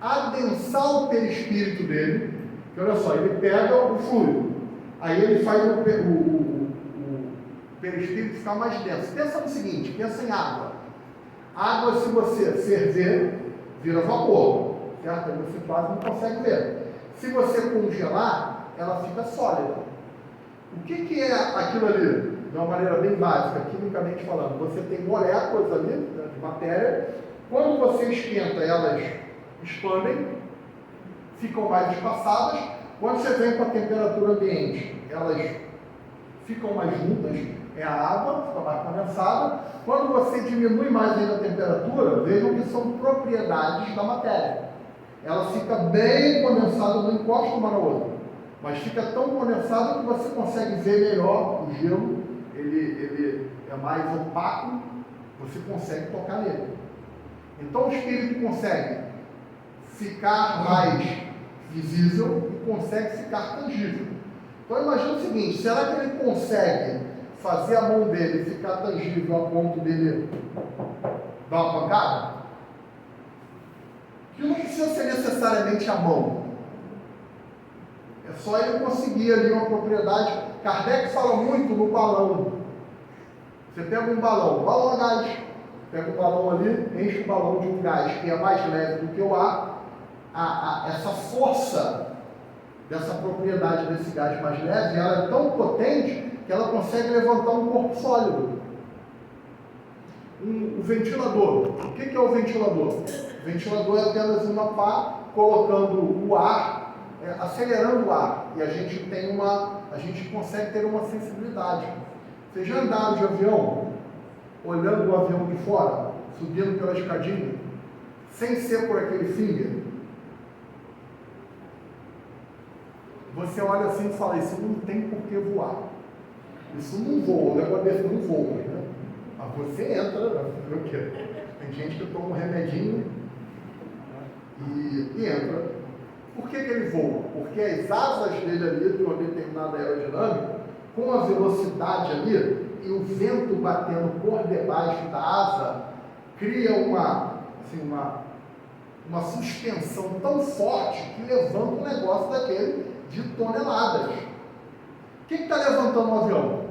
adensar o perispírito dele, que olha só, ele pega o fluido, aí ele faz o perispírito ficar mais denso. Pensa no seguinte, pensa em água. Água, se você ferver, vira vapor, certo? Aí você quase não consegue ver. Se você congelar, ela fica sólida. O que é aquilo ali? De uma maneira bem básica, quimicamente falando, você tem moléculas ali, né, de matéria. Quando você esquenta, elas expandem, ficam mais espaçadas. Quando você vem com a temperatura ambiente, elas ficam mais juntas, é a água, fica mais condensada. Quando você diminui mais ainda a temperatura, vejam que são propriedades da matéria. Ela fica bem condensada, não encosta uma na outra, mas fica tão condensada que você consegue ver melhor o gelo. Ele é mais opaco, você consegue tocar nele. Então o espírito consegue ficar mais visível e consegue ficar tangível. Então imagina o seguinte, será que ele consegue fazer a mão dele ficar tangível a ponto dele dar uma pancada? Que não precisa ser necessariamente a mão. É só ele conseguir ali uma propriedade. Kardec fala muito no balão. Você pega um balão a gás, pega um balão ali, enche o balão de um gás que é mais leve do que o ar, essa força dessa propriedade desse gás mais leve, ela é tão potente que ela consegue levantar um corpo sólido. O ventilador. O que é o ventilador? O ventilador é apenas uma pá colocando o ar, acelerando o ar, e a gente consegue ter uma sensibilidade. Vocês já andaram de avião, olhando o avião de fora, subindo pela escadinha, sem ser por aquele finger? Você olha assim e fala, isso não tem por que voar. Isso não voa, o negócio desse não voa, né? Mas você entra, fazer o quê? Tem gente que toma um remedinho e entra. Por que ele voa? Porque as asas dele ali, de uma determinada aerodinâmica, com a velocidade ali, e o vento batendo por debaixo da asa, cria uma suspensão tão forte que levanta um negócio daquele de toneladas. O que está levantando o avião?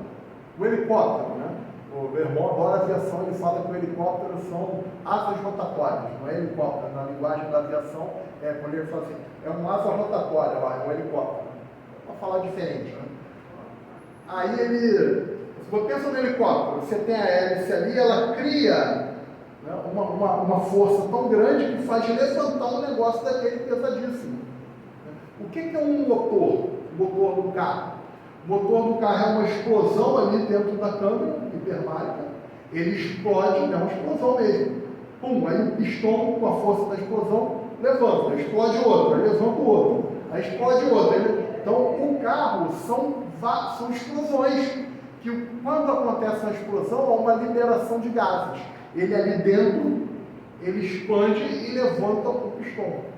O helicóptero, né? O meu irmão adora aviação, ele fala que o helicóptero são asas rotatórias, não é helicóptero. Na linguagem da aviação, quando ele fala assim, é um asa rotatória lá, é um helicóptero. Para falar diferente, né? Aí você pensa no helicóptero, você tem a hélice ali, ela cria, né, uma força tão grande que faz levantar um negócio daquele pesadíssimo. O que é um motor? O motor do carro. O motor do carro é uma explosão ali dentro da câmara hiperbárica. Ele explode, é uma explosão mesmo. Pum, aí o pistão, com a força da explosão, levanta, explode outro, aí levanta o outro, aí explode outro. Então, o carro são explosões, que quando acontece uma explosão, há uma liberação de gases. Ele ali dentro, ele expande e levanta o pistão.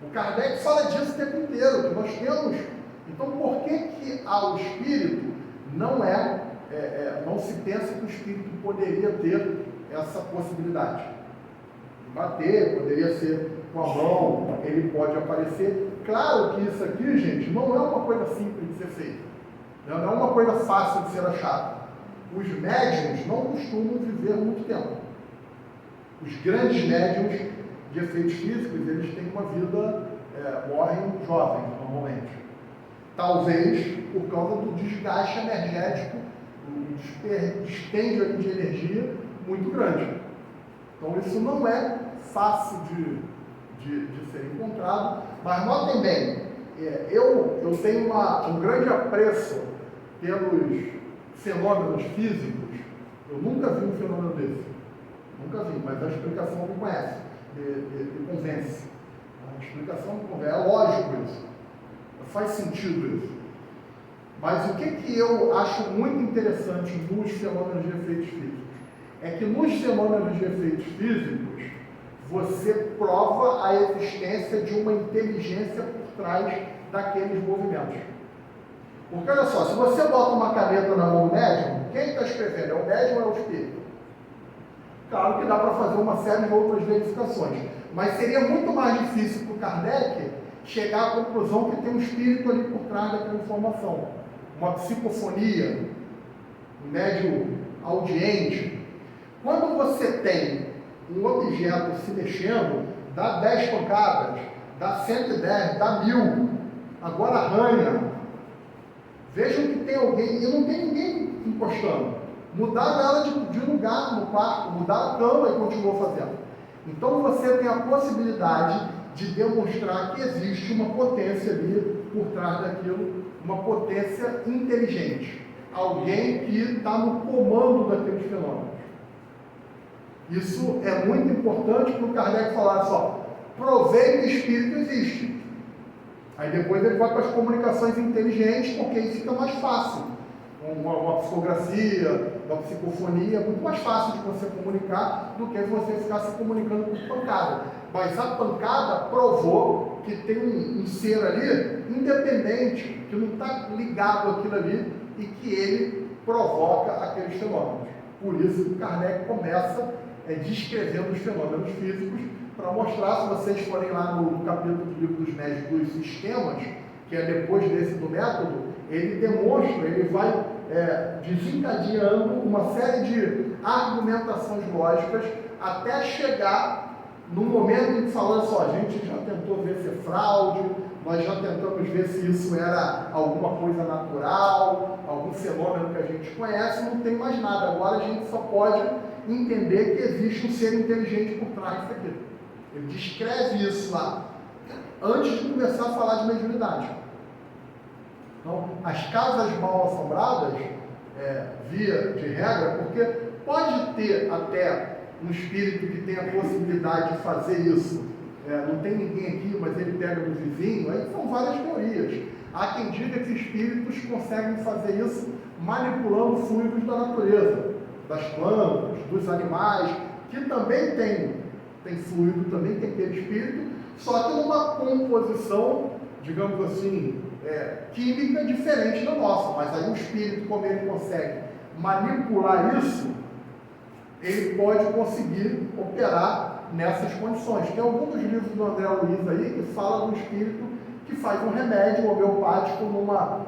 O Kardec fala disso o tempo inteiro, que nós temos. Então, por que ao espírito não se pensa que o espírito poderia ter essa possibilidade? Bater, poderia ser com a mão, ele pode aparecer. Claro que isso aqui, gente, não é uma coisa simples de ser feita. Não é uma coisa fácil de ser achada. Os médiuns não costumam viver muito tempo. Os grandes médiuns de efeitos físicos, eles têm uma vida, morrem jovens, normalmente. Talvez por causa do desgaste energético, um dispêndio de energia muito grande. Então isso não é fácil de ser encontrado, mas notem bem, eu tenho um grande apreço pelos fenômenos físicos. Eu nunca vi um fenômeno desse, nunca vi, mas a explicação me conhece, me convence. A explicação me convence, é lógico isso, faz sentido isso. Mas o que eu acho muito interessante nos fenômenos de efeitos físicos? É que nos fenômenos de efeitos físicos, você prova a existência de uma inteligência por trás daqueles movimentos. Porque olha só, se você bota uma caneta na mão do médium, quem está escrevendo? É o médium ou é o espírito? Claro que dá para fazer uma série de outras verificações, mas seria muito mais difícil para o Kardec chegar à conclusão que tem um espírito ali por trás daquela informação. Uma psicofonia, um médium audiente. Quando você tem um objeto se mexendo, dá 10 pancadas, dá 110, dá 1000, agora arranha. Vejam que tem alguém, e não tem ninguém encostando. Mudaram ela de lugar no quarto, mudaram a cama e continuou fazendo. Então você tem a possibilidade de demonstrar que existe uma potência ali por trás daquilo, uma potência inteligente. Alguém que está no comando daqueles fenômenos. Isso é muito importante para o Kardec falar só, provei que o espírito existe. Aí depois ele vai para as comunicações inteligentes, porque aí fica mais fácil. uma psicografia, uma psicofonia, é muito mais fácil de você comunicar do que você ficar se comunicando por pancada. Mas a pancada provou que tem um ser ali independente, que não está ligado àquilo ali e que ele provoca aqueles fenômenos. Por isso que Kardec começa descrevendo os fenômenos físicos para mostrar, se vocês forem lá no capítulo do Livro dos Médios dos Sistemas, que é depois desse do método, ele demonstra, ele vai desencadeando uma série de argumentações lógicas até chegar no momento em que fala só, a gente já tentou ver se é fraude, nós já tentamos ver se isso era alguma coisa natural, algum fenômeno que a gente conhece, não tem mais nada. Agora a gente só pode entender que existe um ser inteligente por trás disso aqui. Ele descreve isso lá, antes de começar a falar de mediunidade. Então, as casas mal assombradas, via de regra, porque pode ter até um espírito que tem a possibilidade de fazer isso. Não tem ninguém aqui, mas ele pega do vizinho, aí são várias teorias. Há quem diga que espíritos conseguem fazer isso manipulando fluidos da natureza, das plantas, dos animais, que também tem fluido, também tem perispírito, só que numa composição, digamos assim, química diferente da nossa. Mas aí o espírito, como ele consegue manipular isso, ele pode conseguir operar nessas condições. Tem alguns dos livros do André Luiz aí que fala de um espírito que faz um remédio homeopático numa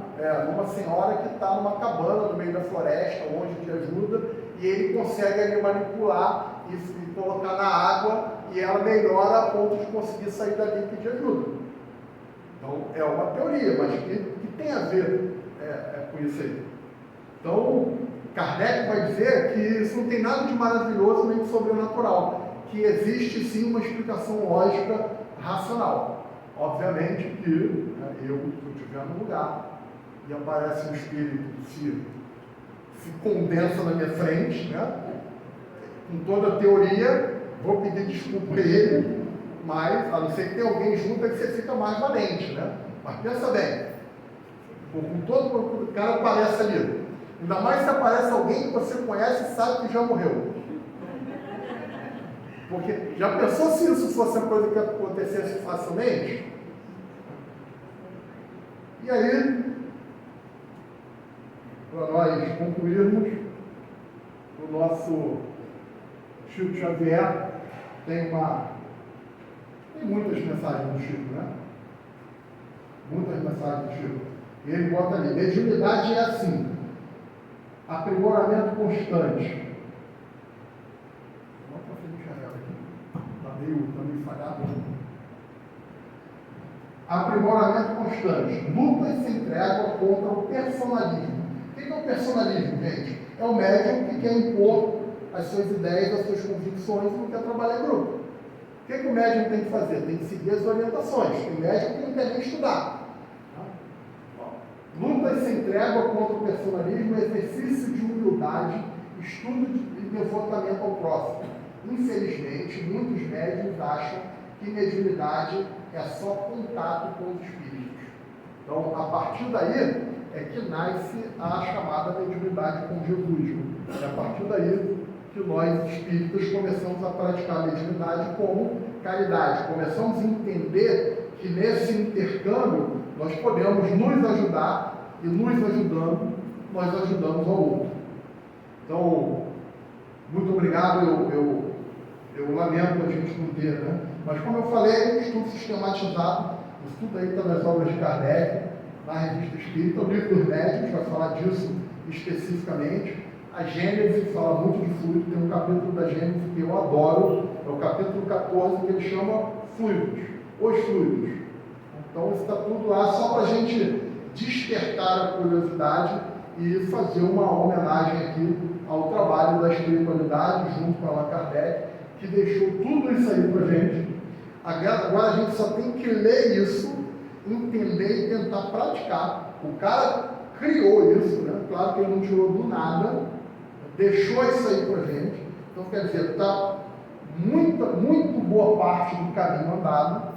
senhora que está numa cabana no meio da floresta, longe de ajuda, e ele consegue ali manipular e colocar na água, e ela melhora a ponto de conseguir sair dali e pedir ajuda. Então, é uma teoria, mas que tem a ver com isso aí. Então, Kardec vai dizer que isso não tem nada de maravilhoso nem de sobrenatural, que existe sim uma explicação lógica racional. Obviamente que se eu estiver no lugar e aparece um espírito que se condensa na minha frente, com toda a teoria, vou pedir desculpa a ele, mas, a não ser que tenha alguém junto, é que você fica mais valente, Mas pensa bem, com todo o cara aparece ali, ainda mais se aparece alguém que você conhece e sabe que já morreu. Porque já pensou se isso fosse uma coisa que acontecesse facilmente? E aí, para nós concluirmos, o nosso Chico Xavier tem muitas mensagens do Chico, Muitas mensagens do Chico. E ele bota ali, mediunidade é assim, aprimoramento constante. Está meio falhado. Aprimoramento constante. Lutas sem trégua contra o personalismo. O que é o personalismo, gente? É o médium que quer impor as suas ideias, as suas convicções e não quer trabalhar em grupo. O que o médium tem que fazer? Tem que seguir as orientações. Tem médium que não quer nem estudar. Lutas sem trégua contra o personalismo, exercício de humildade, estudo e devotamento ao próximo. Infelizmente, muitos médiuns acham que mediunidade é só contato com os espíritos. Então, a partir daí é que nasce a chamada mediunidade com Jesus. É a partir daí que nós, espíritas, começamos a praticar a mediunidade como caridade. Começamos a entender que nesse intercâmbio nós podemos nos ajudar e nos ajudando, nós ajudamos ao outro. Então, muito obrigado. Eu lamento a gente não ter, Mas como eu falei, é um estudo sistematizado. O estudo aí está nas obras de Kardec, na Revista Espírita. O Livro dos Médiuns vai falar disso especificamente. A Gênese fala muito de fluido. Tem um capítulo da Gênese que eu adoro, é o capítulo 14, que ele chama Fluidos, os fluidos. Então isso está tudo lá só para a gente despertar a curiosidade e fazer uma homenagem aqui ao trabalho da espiritualidade junto com Allan Kardec, que deixou tudo isso aí para a gente. Agora a gente só tem que ler isso, entender e tentar praticar. O cara criou isso, Claro que ele não tirou do nada, deixou isso aí para a gente. Então, quer dizer, está muito boa parte do caminho andado.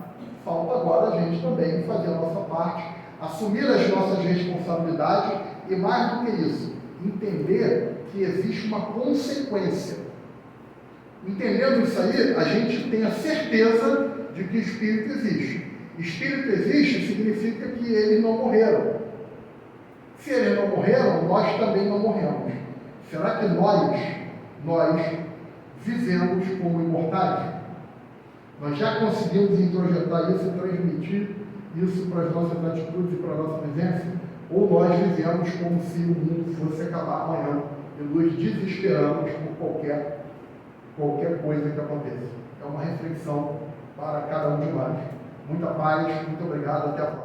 Falta agora a gente também fazer a nossa parte, assumir as nossas responsabilidades E mais do que isso, entender que existe uma consequência. Entendendo isso aí, a gente tem a certeza de que o Espírito existe. Espírito existe significa que eles não morreram. Se eles não morreram, nós também não morremos. Será que nós vivemos como imortais? Nós já conseguimos introjetar isso e transmitir isso para as nossas atitudes e para a nossa vivência? Ou nós vivemos como se o mundo fosse acabar amanhã e nos desesperamos por qualquer coisa que aconteça? É uma reflexão para cada um de nós. Muita paz, muito obrigado, até a próxima.